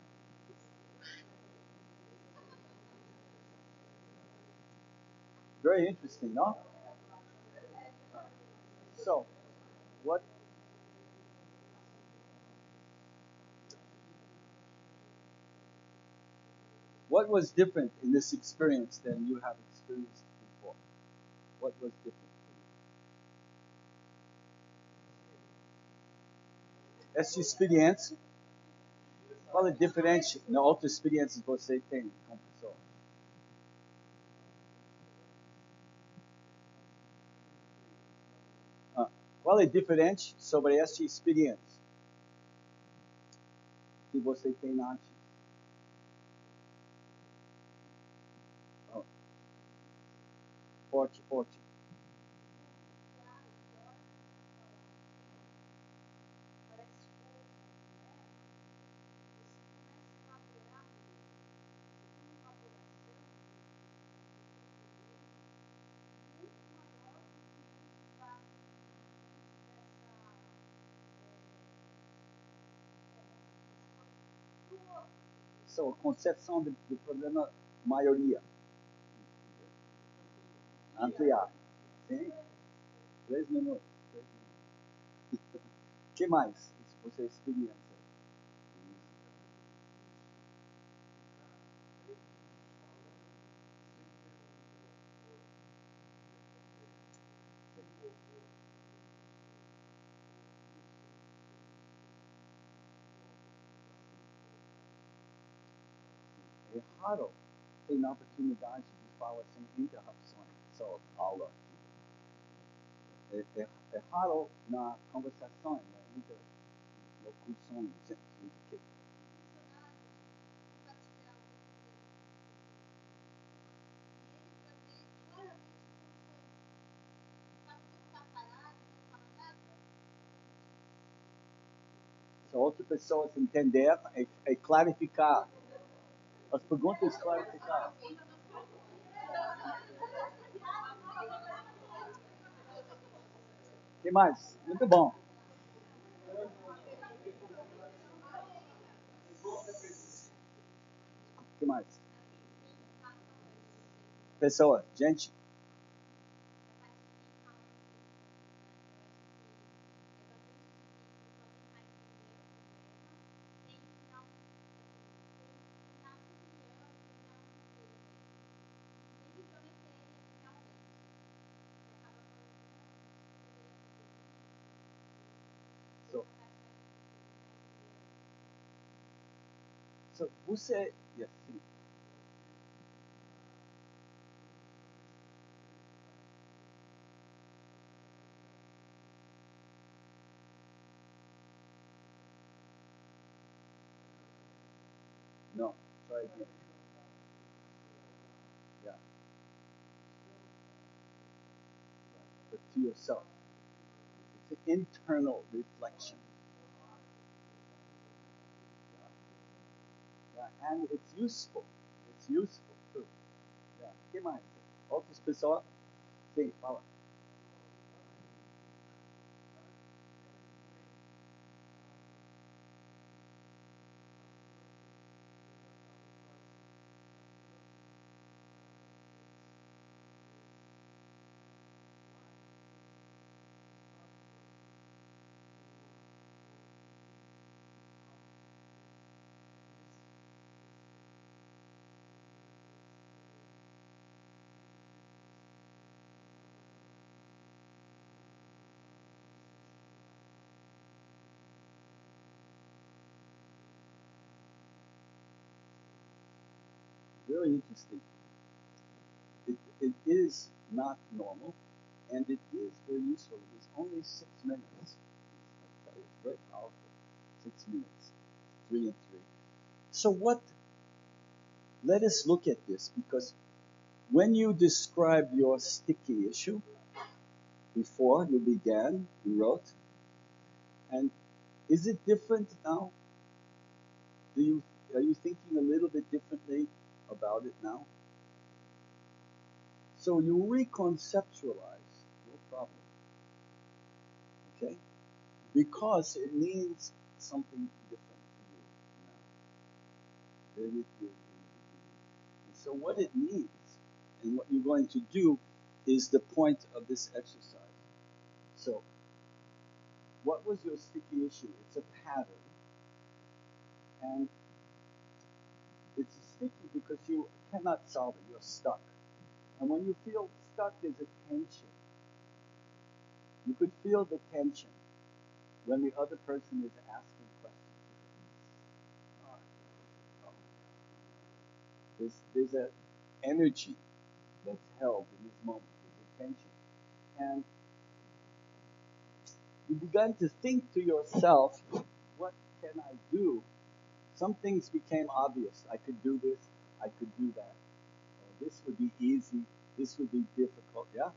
Very interesting, no? So, what what was different in this experience than you have experienced before? What was different for you? Essa experiência, qual é diferente na outra experiência que você tem com pessoas? Qual é diferente sobre essa experiência que você tem antes? Forte, forte. So, a concepção do problema, maioria. Ampliar. Sim? 3 minutos. O que mais você experiência? É raro ter a oportunidade de falar sem interrupções, só aula. É raro na conversação, na interlocução, gente. Se a outra pessoa se entender, é clarificar. As perguntas clarificar. O que mais? Muito bom. O que mais? Pessoa, gente. So, você, yes, sim. No, try again. Yeah. Right. But to yourself. It's an internal reflection. Yeah. And it's useful. It's useful too. Yeah. Que mais? Outras pessoas? Sim, fala. Very interesting. It is not normal, and it is very useful. It is only 6 minutes. I'll tell you, it's very powerful. 6 minutes, 3 and 3. So what? Let us look at this, because when you described your sticky issue before you began, you wrote, and is it different now? Are you thinking a little bit differently about it now? So you reconceptualize your problem, okay? Because it means something different to you. Very good. And so what it means, and what you're going to do, is the point of this exercise. So, what was your sticky issue? It's a pattern. And it's sticky because you cannot solve it. You're stuck. And when you feel stuck, there's a tension. You could feel the tension when the other person is asking questions. There's an energy that's held in this moment. There's a tension. And you began to think to yourself, what can I do? Some things became obvious. I could do this. I could do that. This would be easy. This would be difficult. Yeah?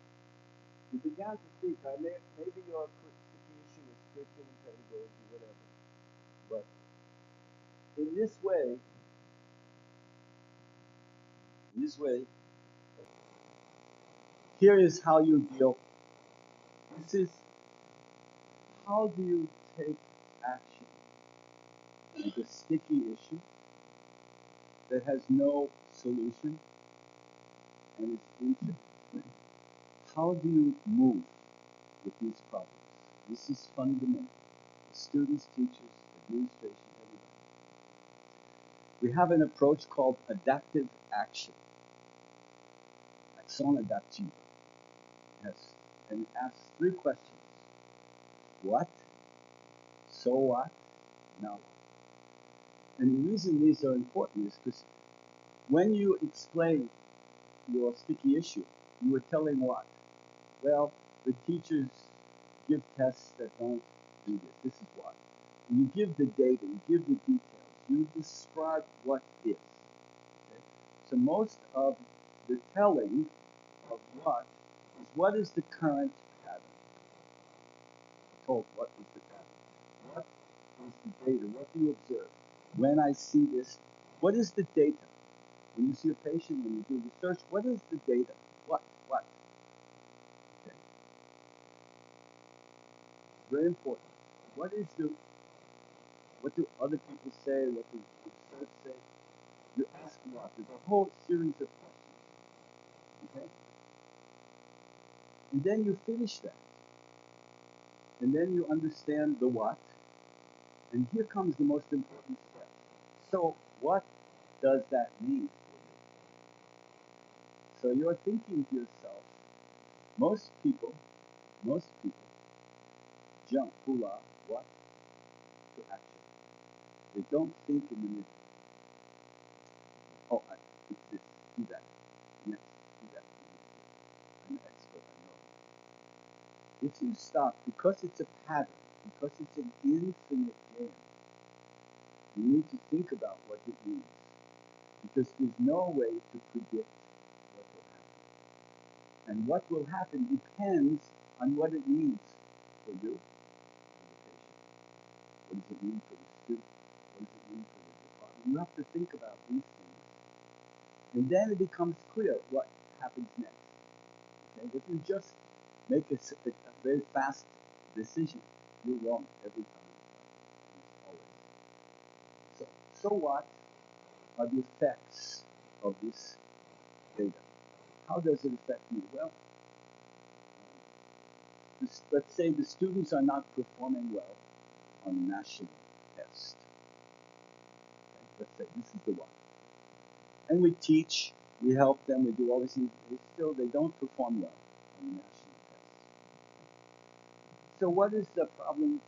You began to think, maybe your sticky issue is curriculum, pedagogy, whatever. But in this way, here is how you deal. This is how do you take action with a sticky issue that has no solution and is ancient. How do you move with these problems? This is fundamental. Students, teachers, administration, everybody. We have an approach called adaptive action. Action adaptive. Yes. And it asks 3 questions. What? So what? Now what? And the reason these are important is because when you explain your sticky issue, you were telling what? Well, the teachers give tests that don't do this. This is why. And you give the data, you give the details, you describe what is. Okay? So most of the telling of what is the current pattern? I told what is the pattern? What is the data? What do you observe? When I see this, what is the data? When you see a patient, when you do research, what is the data? What? Okay. Very important. What do other people say? What does research say? You ask what? There's a whole series of questions. Okay? And then you finish that. And then you understand the what. And here comes the most important step. So what does that mean? So you're thinking to yourself, most people jump, hula, what? To action. They don't think in the middle. Oh, it's this, do that. Next, do that. I'm an expert, I know. If you stop, because it's a pattern, because it's an infinite game, you need to think about what it means. Because there's no way to predict what will happen. And what will happen depends on what it means for you, for the patient. What does it mean for the student? What does it mean for the department? You have to think about these things. And then it becomes clear what happens next. Okay? If you just make a very fast decision, you're wrong every time. Always. So what are the effects of this data? How does it affect me? Well, let's say the students are not performing well on a national test. Okay, let's say this is the one. And we teach, we help them, we do all these things, they don't perform well on the national test. So what does the problem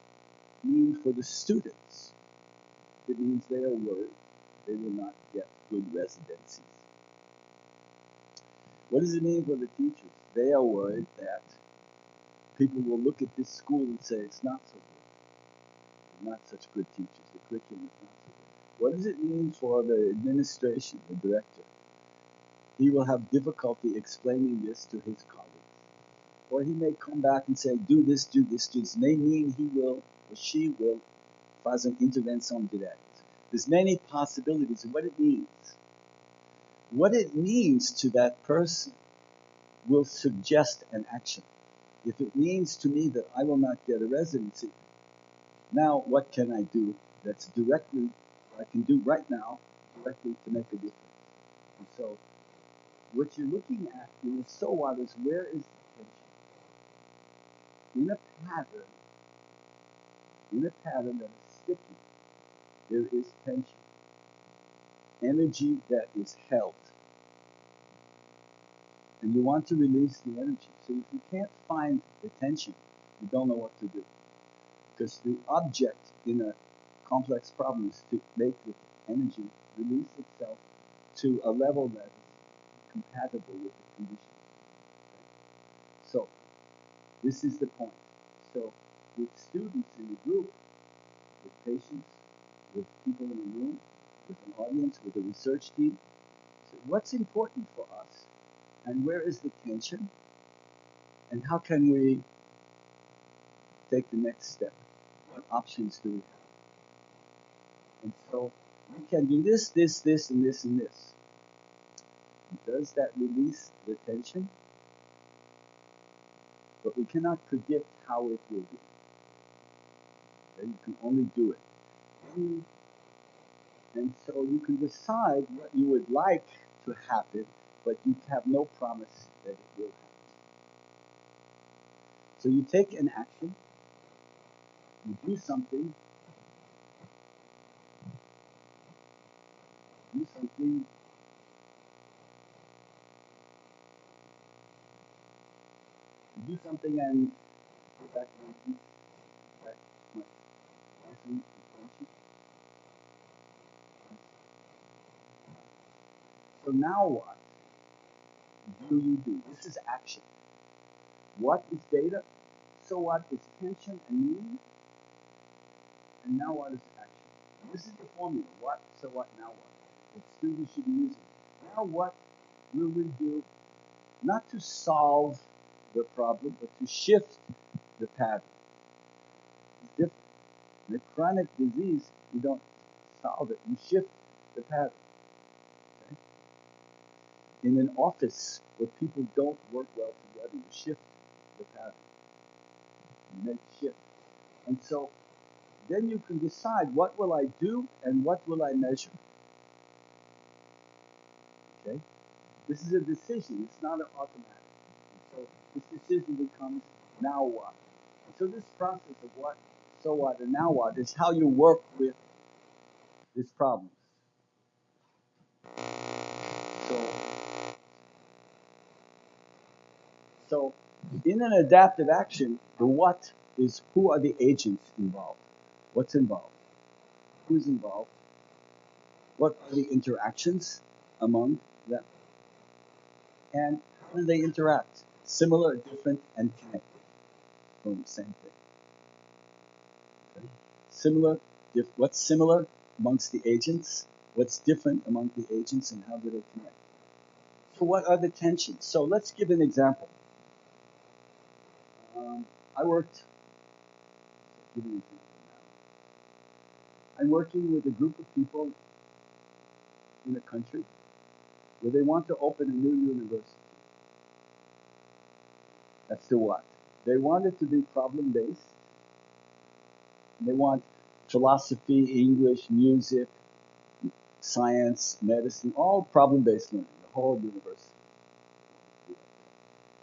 mean for the students? It means they are worried they will not get good residencies. What does it mean for the teachers? They are worried that people will look at this school and say it's not so good. They're not such good teachers. The curriculum is not so good. What does it mean for the administration, the director? He will have difficulty explaining this to his colleagues. Or he may come back and say, do this, do this, do this. It may mean he will or she will faz an intervenção direta. There's many possibilities of what it means. What it means to that person will suggest an action. If it means to me that I will not get a residency, now what can I do that's directly, I can do right now, directly to make a difference. And so what you're looking at in the so what is where is the tension? In a pattern that is sticky, there is tension. Energy that is held. And you want to release the energy. So if you can't find the tension, you don't know what to do. Because the object in a complex problem is to make the energy release itself to a level that is compatible with the condition. So this is the point. So with students in the group, with patients, with people in the room, with an audience, with a research team, so what's important for us? And where is the tension? And how can we take the next step? What options do we have? And so we can do this, this, this, and this, and this. Does that release the tension? But we cannot predict how it will be. Okay? You can only do it. And so you can decide what you would like to happen, but you have no promise that it will happen. So you take an action, you do something, and go back to my intention. So now what do you do? This is action. What is data? So what is tension and meaning? And now what is action? And this is the formula. What, so what, now what? That students should be using. Now what will we do? Not to solve the problem, but to shift the pattern. It's different. In a chronic disease, you don't solve it, you shift the pattern. Okay? In an office where people don't work well together, you shift the pattern. You make shift. And so then you can decide what will I do and what will I measure. Okay? This is a decision, it's not an automatic. And so this decision becomes now what. And so this process of what, so what, and now what is how you work with this problem. So in an adaptive action, the what is who are the agents involved? What's involved? Who's involved? What are the interactions among them? And how do they interact? Similar, different, and connected. Boom, same thing. Okay. Similar, what's similar amongst the agents? What's different among the agents, and how do they connect? So what are the tensions? So let's give an example. I'm working with a group of people in a country where they want to open a new university. That's the what. They want it to be problem-based. They want philosophy, English, music, science, medicine, all problem-based learning, the whole university.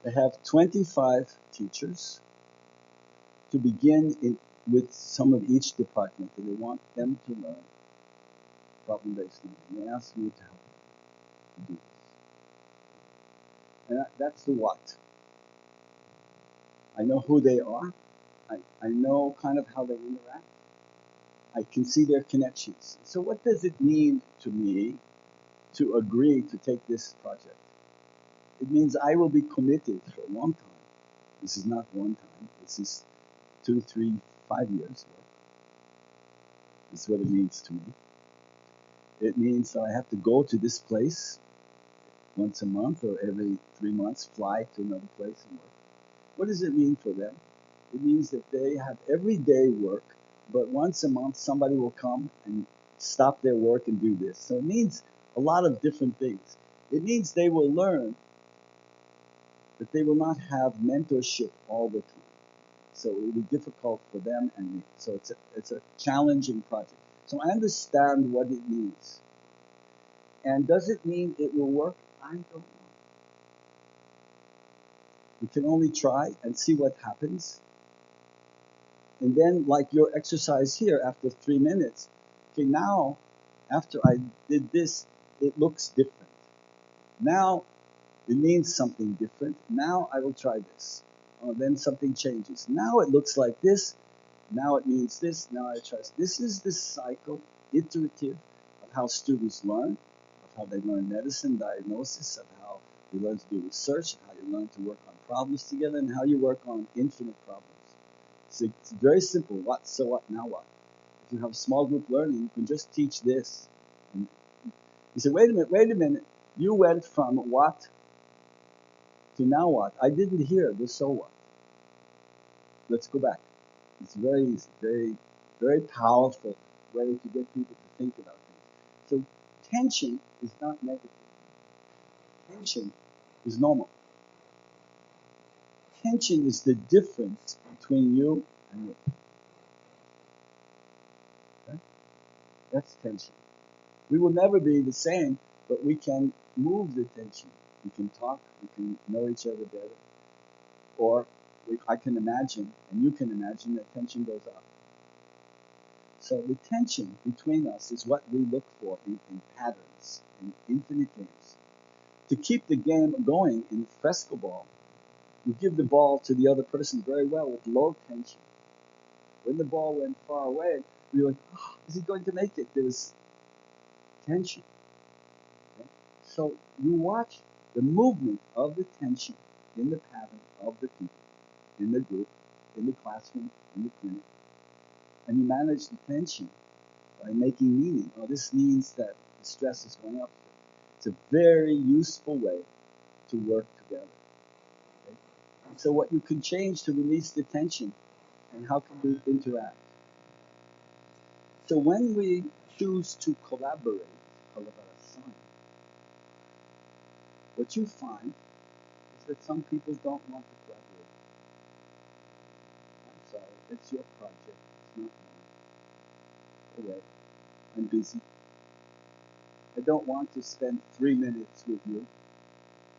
They have 25 teachers to begin with some of each department, and they want them to learn problem-based learning. They ask me to help them to do this. And that's the what. I know who they are. I know kind of how they interact. I can see their connections. So what does it mean to me to agree to take this project? It means I will be committed for a long time. This is not one time. This is 2, 3, 5 years work. This is what it means to me. It means that I have to go to this place once a month or every 3 months, fly to another place and work. What does it mean for them? It means that they have everyday work, but once a month somebody will come and stop their work and do this. So it means a lot of different things. It means they will learn that they will not have mentorship all the time. So it will be difficult for them and me. So it's a challenging project. So I understand what it means. And does it mean it will work? I don't know. We can only try and see what happens. And then, like your exercise here, after 3 minutes, okay, now, after I did this, it looks different. Now, it means something different. Now I will try this. Oh, then something changes. Now it looks like this. Now it means this. Now I try. This is the cycle, iterative, of how students learn, of how they learn medicine, diagnosis, of how you learn to do research, of how you learn to work on problems together, and how you work on infinite problems. So it's very simple. What, so what, now what? If you have small group learning, you can just teach this. And you say, wait a minute. You went from what to now what? I didn't hear the so what. Let's go back. It's very easy, very powerful way to get people to think about things. So tension is not negative. Tension is normal. Tension is the difference between you and me. Okay? That's tension. We will never be the same, but we can move the tension. We can talk, we can know each other better. Or I can imagine, and you can imagine, that tension goes up. So the tension between us is what we look for in patterns, in infinite games. To keep the game going in the fresco ball, you give the ball to the other person very well with low tension. When the ball went far away, we were like, oh, is he going to make it? There was tension. Okay? So you watch the movement of the tension in the pattern of the people, in the group, in the classroom, in the clinic, and you manage the tension by making meaning. Oh, this means that the stress is going up. It's a very useful way to work together. Okay? So what you can change to release the tension, and how can we interact? So when we choose to collaborate, what you find is that some people don't want to collaborate. I'm sorry, it's your project, it's not mine. Go away. I'm busy. I don't want to spend 3 minutes with you.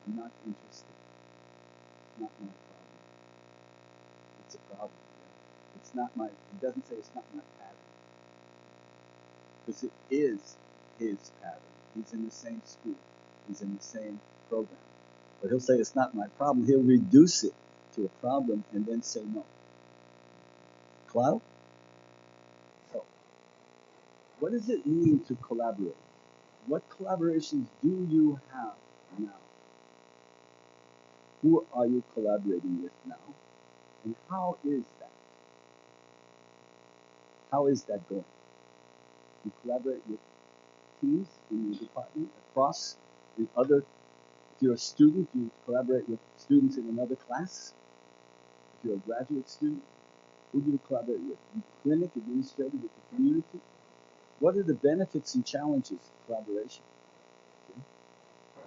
I'm not interested. It's not my problem. It's a problem. Yeah. It's not my, it doesn't say it's not my pattern. Because it is his pattern. He's in the same school. He's in the same program. But he'll say it's not my problem. He'll reduce it to a problem and then say no. Cloud? So, what does it mean to collaborate? What collaborations do you have now? Who are you collaborating with now? And how is that? How is that going? You collaborate with teams in your department, across with other, if you're a student, you collaborate with students in another class. If you're a graduate student, who do you collaborate with? In clinic, administrator, with the community? What are the benefits and challenges of collaboration? Okay.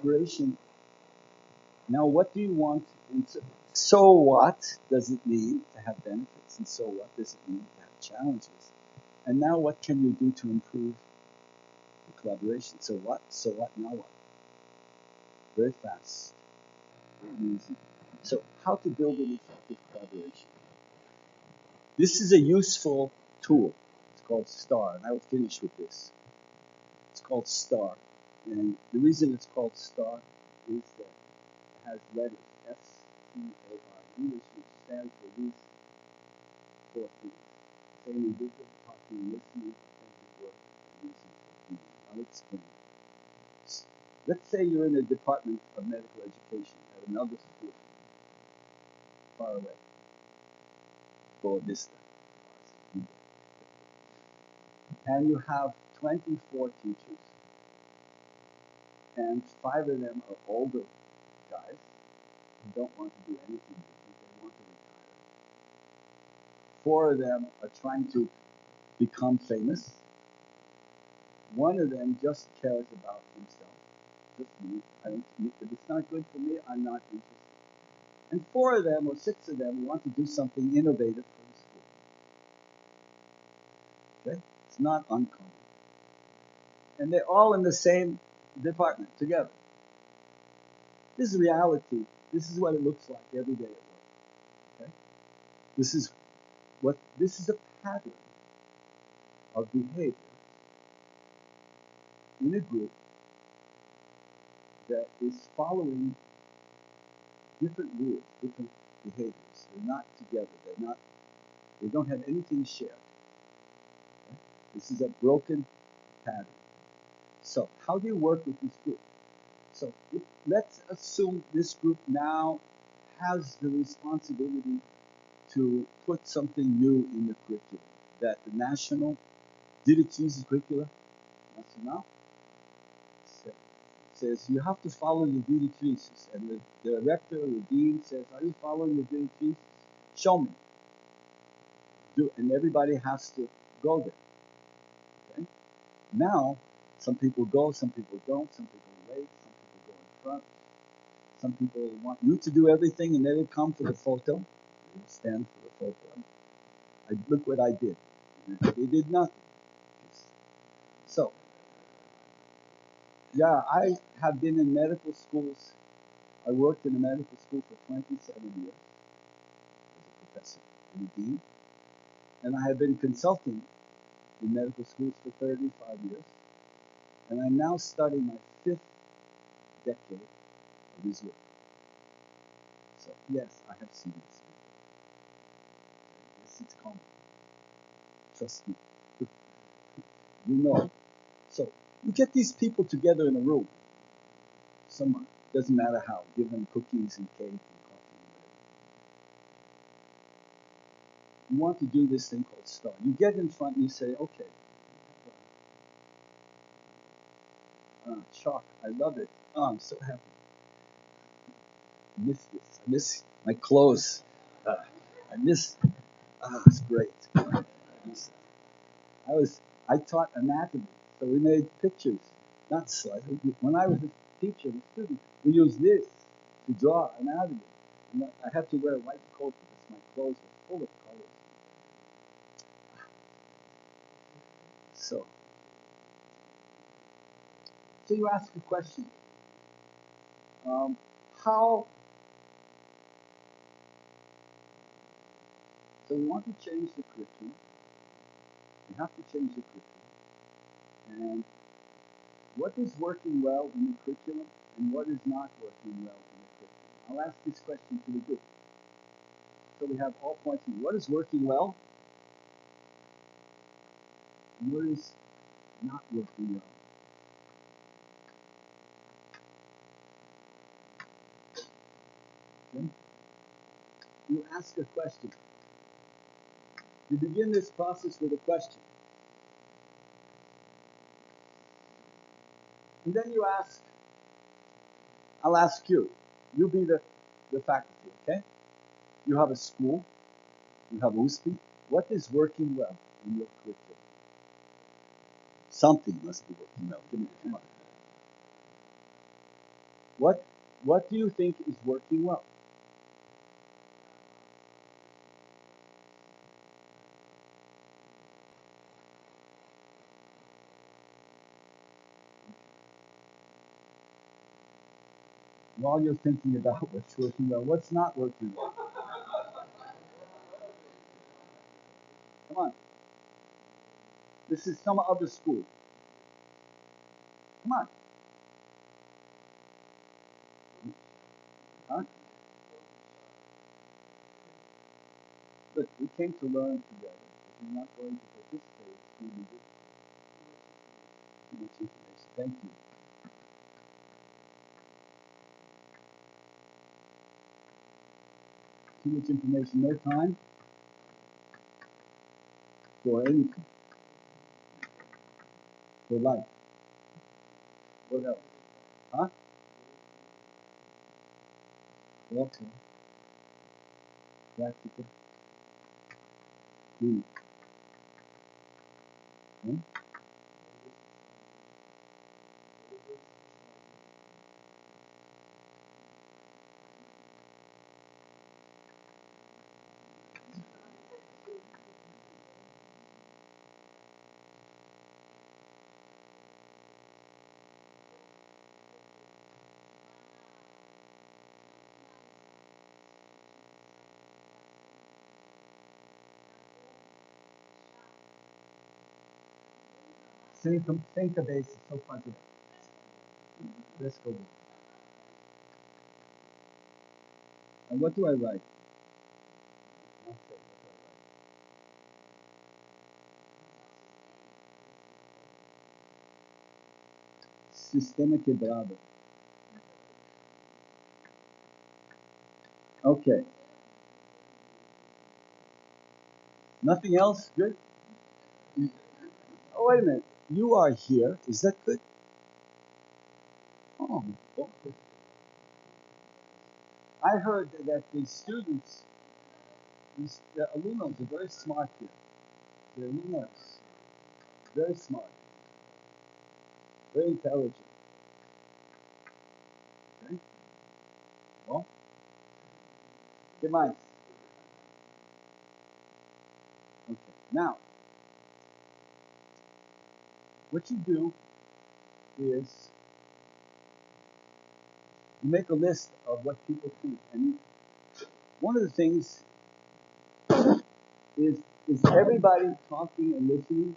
Collaboration. Now, what do you want? So what does it mean to have benefits? And so what does it mean to have challenges? And now what can you do to improve the collaboration? So what? So what? Now what? Very fast. Very easy. So how to build an effective collaboration? This is a useful tool. It's called STAR, and I will finish with this. It's called STAR. And the reason it's called STAR is that it has letters, S-T-A-R, English, which stands for these 4 things. Same individual, talking, listening, attentive work, and using for feeding. I'll explain. Let's say you're in a department of medical education at another school, far away, for distance. And you have 24 teachers, and 5 of them are older guys who don't want to do anything different. They want to retire. 4 of them are trying to become famous. 1 of them just cares about himself. Just me. If it's not good for me, I'm not interested. And 4 of them, or 6 of them, want to do something innovative for the school. Okay? It's not uncommon. And they're all in the same department together. This is reality. This is what it looks like every day at work. Okay? This is a pattern of behavior in a group that is following different rules, different behaviors. They're not together. They don't have anything shared. Okay? This is a broken pattern. So how do you work with this group? So let's assume this group now has the responsibility to put something new in the curriculum. That the national directrices curricula national says you have to follow the directrices, and the director or the dean says, "Are you following the directrices? Show me." And everybody has to go there. Okay? Now, some people go, some people don't, some people wait, some people go in front. Some people want you to do everything and never come for the photo. They stand for the photo. Look what I did. They did nothing. So, yeah, I have been in medical schools. I worked in a medical school for 27 years as a professor and a dean. And I have been consulting in medical schools for 35 years. And I'm now starting my 5th decade of this work. So, yes, I have seen this before. Yes, it's common. Trust me. You know. So, you get these people together in a room. Someone, doesn't matter how, give them cookies and cake and coffee and whatever. You want to do this thing called start. You get in front and you say, okay, chalk, I love it. Oh, I'm so happy. I miss this. I miss my clothes. It's great. I taught anatomy, so we made pictures, not slides. When I was a teacher and a student, we used this to draw anatomy. And I had to wear a white coat because my clothes were full of colors. So you ask a question. How? So we want to change the curriculum. We have to change the curriculum. And what is working well in the curriculum and what is not working well in the curriculum? I'll ask this question to the group. So we have all points in. What is working well? And what is not working well? Okay? You ask a question. You begin this process with a question. And then you ask, I'll ask you. You be the faculty, okay? You have a school. You have USP. What is working well in your curriculum? Something must be working well. Give me the come on. What do you think is working well? While you're thinking about what's working well, what's not working well? Come on. This is some other school. Come on. Huh? Look, we came to learn together. If you're not going to participate, it's going to be too much information. Thank you. Too much information, no time for anything. For life. What else? Huh? Okay. Practical. Hmm. Hmm? Sem cabeça, só fazer. Let's go. And what do I write? Sistema quebrado. Okay. Nothing else? Good? Oh, wait a minute. You are here. Is that good? Oh, okay. I heard that the students, the alumnos are very smart here. The alumnos, very smart, very intelligent. Okay? Well, ¿qué más? Okay. Now, what you do is you make a list of what people think, and one of the things is everybody talking and listening?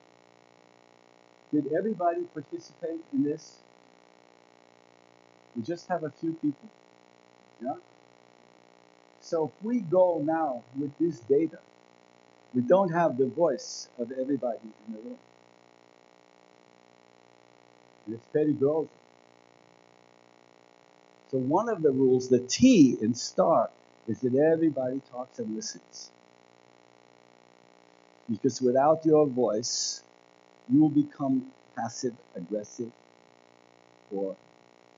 Did everybody participate in this? We just have a few people. Yeah? So if we go now with this data, we don't have the voice of everybody in the room. And it's peligroso. So one of the rules, the T in STAR, is that everybody talks and listens. Because without your voice, you will become passive aggressive or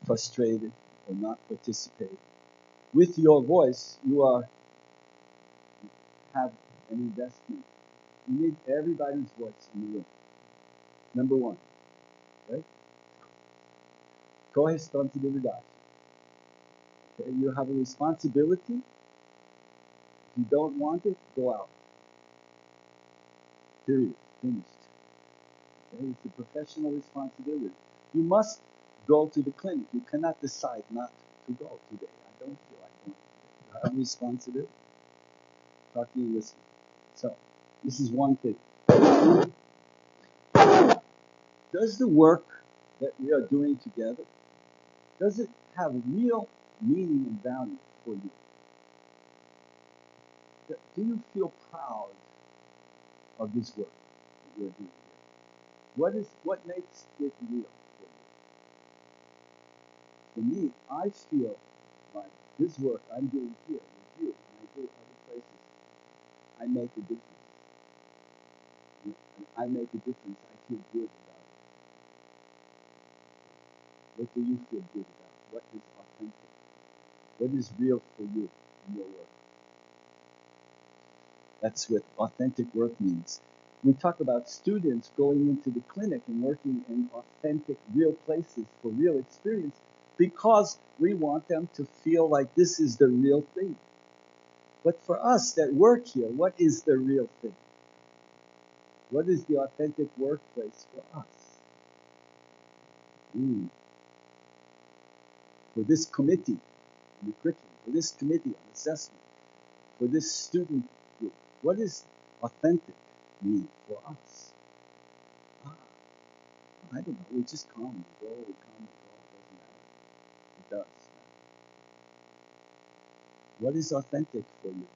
frustrated or not participate. With your voice, you have an investment. You need everybody's voice in the room. Number one, right? Co-responsabilidade. Okay, you have a responsibility. If you don't want it, go out. Period. Finished. Okay, it's a professional responsibility. You must go to the clinic. You cannot decide not to go today. I don't feel like going. You have a responsibility. Talking and listening. So, this is one thing. Does the work that we are doing together, does it have real meaning and value for you? Do you feel proud of this work that we're doing here? What makes it real for you? For me, I feel like this work I'm doing here with you, and I do it other places, I make a difference. And I make a difference. I feel good about it. What do you feel good about? What is authentic? What is real for you in your work? That's what authentic work means. We talk about students going into the clinic and working in authentic, real places for real experience because we want them to feel like this is the real thing. But for us that work here, what is the real thing? What is the authentic workplace for us? For this committee on the curriculum, for this committee on assessment, for this student group, what is authentic mean for us? I don't know. We just come and go, we come and go. It doesn't matter. It does. What is authentic for you?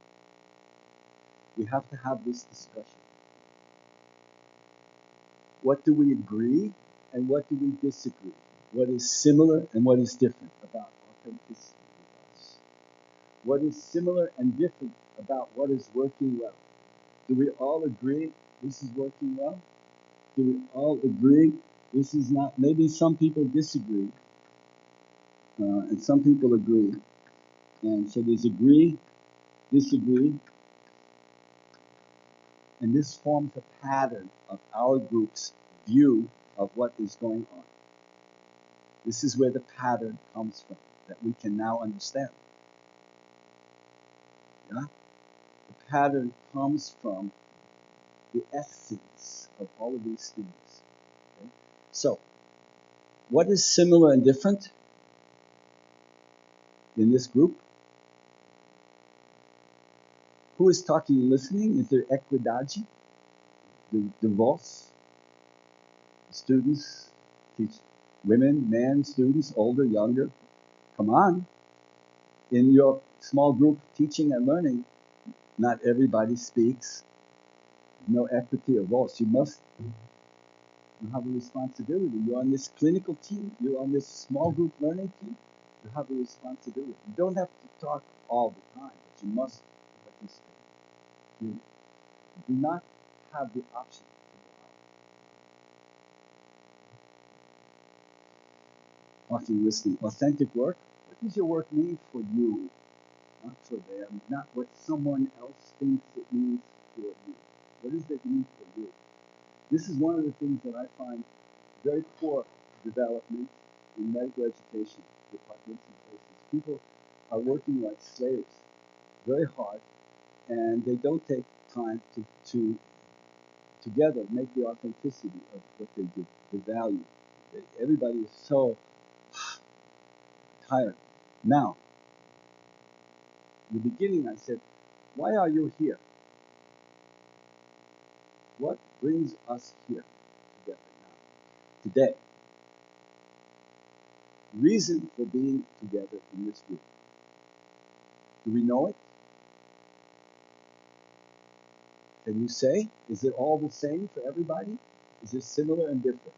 We have to have this discussion. What do we agree and what do we disagree? What is similar and what is different about authenticity with us? What is similar and different about what is working well? Do we all agree this is working well? Do we all agree this is not? Maybe some people disagree and some people agree. And so there's agree, disagree, and this forms a pattern of our group's view of what is going on. This is where the pattern comes from, that we can now understand. Yeah? The pattern comes from the essence of all of these things. Okay? So, what is similar and different in this group? Who is talking and listening? Is there equidade? The voz? Students teach women, men, students, older, younger. Come on. In your small group teaching and learning, not everybody speaks. No equity of voice. You have a responsibility. You're on this clinical team. You're on this small group learning team. You have a responsibility. You don't have to talk all the time, but you must participate. You do not have the option to go out. Talking, listening. Authentic work. What does your work mean for you? Not for them. Not what someone else thinks it means for you. What does it mean for you? This is one of the things that I find very poor development in medical education departments and places. People are working like slaves, very hard, and they don't take time to together make the authenticity of what they do, the value. Everybody is so tired. Now, in the beginning I said, why are you here? What brings us here together now, today? Reason for being together in this group. Do we know it? Can you say? Is it all the same for everybody? Is it similar and different?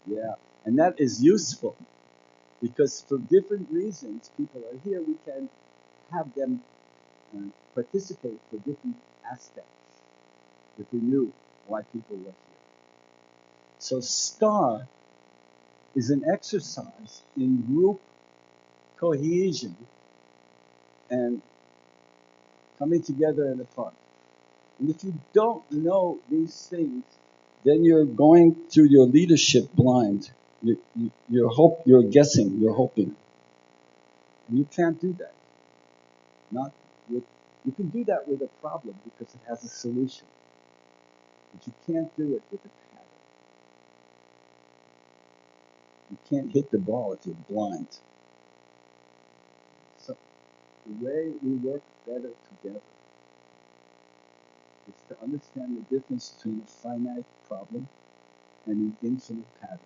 Yeah, and that is useful because for different reasons people are here. We can have them participate for different aspects if we knew why people were here. So STAR is an exercise in group cohesion and coming together in a park. And if you don't know these things, then you're going through your leadership blind. You're guessing, you're hoping. And you can't do that. Not with, you can do that with a problem because it has a solution. But you can't do it with a pattern. You can't hit the ball if you're blind. So the way we work better together is to understand the difference between a finite problem and an infinite pattern,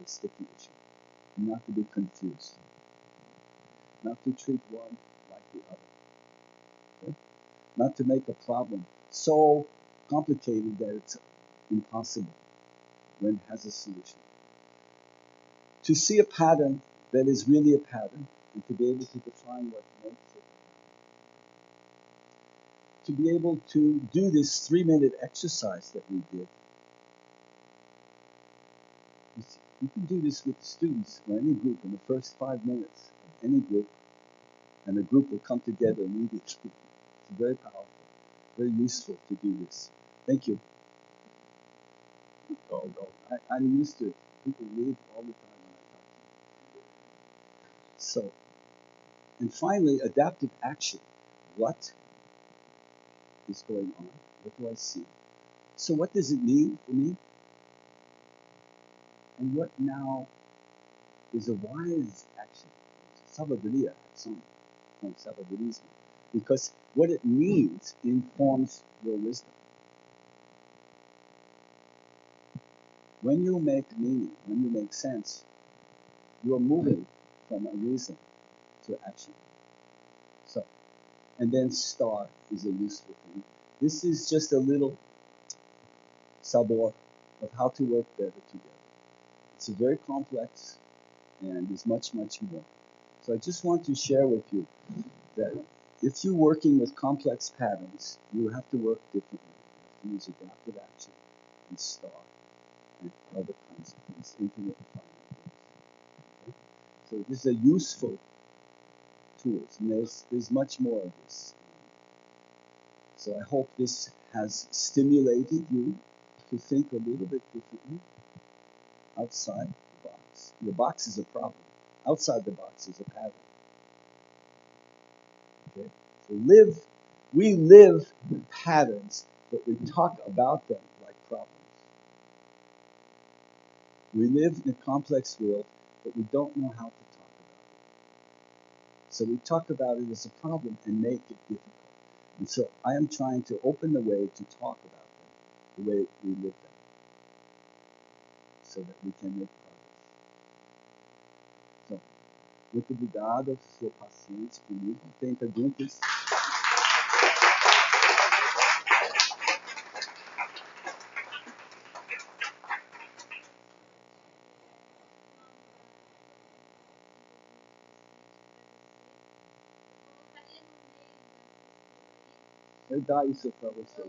a sticky issue. And not to be confused. Not to treat one like the other. Okay? Not to make a problem so complicated that it's impossible when it has a solution. To see a pattern that is really a pattern and to be able to define what makes it a pattern. To be able to do this 3-minute exercise that we did. You can do this with students or any group in the first 5 minutes of any group, and the group will come together immediately. It's very powerful, very useful to do this. Thank you. Oh, I'm used to it. People leave all the time when I talk to them. So, and finally, adaptive action. What is going on? What do I see? So what does it mean for me? And what now is a wise action? Sabiduria action, sabidurismo. Because what it means informs your wisdom. When you make meaning, when you make sense, you are moving from a reason to action. So, and then STAR is a useful thing. This is just a little sabor of how to work better together. It's a very complex and there's much, much more. So I just want to share with you that if you're working with complex patterns, you have to work differently. You have to use adaptive action and STAR and other kinds of things, infinite and finite things. Okay? So this is a useful tool, and there's much more of this. So I hope this has stimulated you to think a little bit differently outside the box. The box is a problem. Outside the box is a pattern. Okay? So we live patterns, but we talk about them like problems. We live in a complex world, but we don't know how to talk about it. So we talk about it as a problem and make it difficult. And so I am trying to open the way to talk about them, the way we live them. so that we can make progress. So, muito obrigado por sua paciência comigo. Tem perguntas? Eu dar isso para vocês.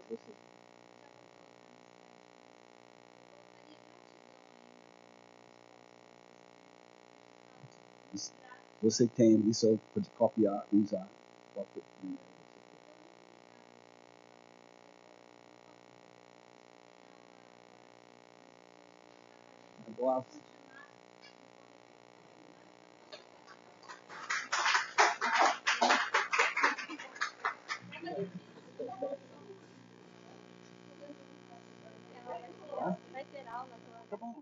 Você tem isso para copiar, usar. Boa. Vai ter aula agora. Tá bom.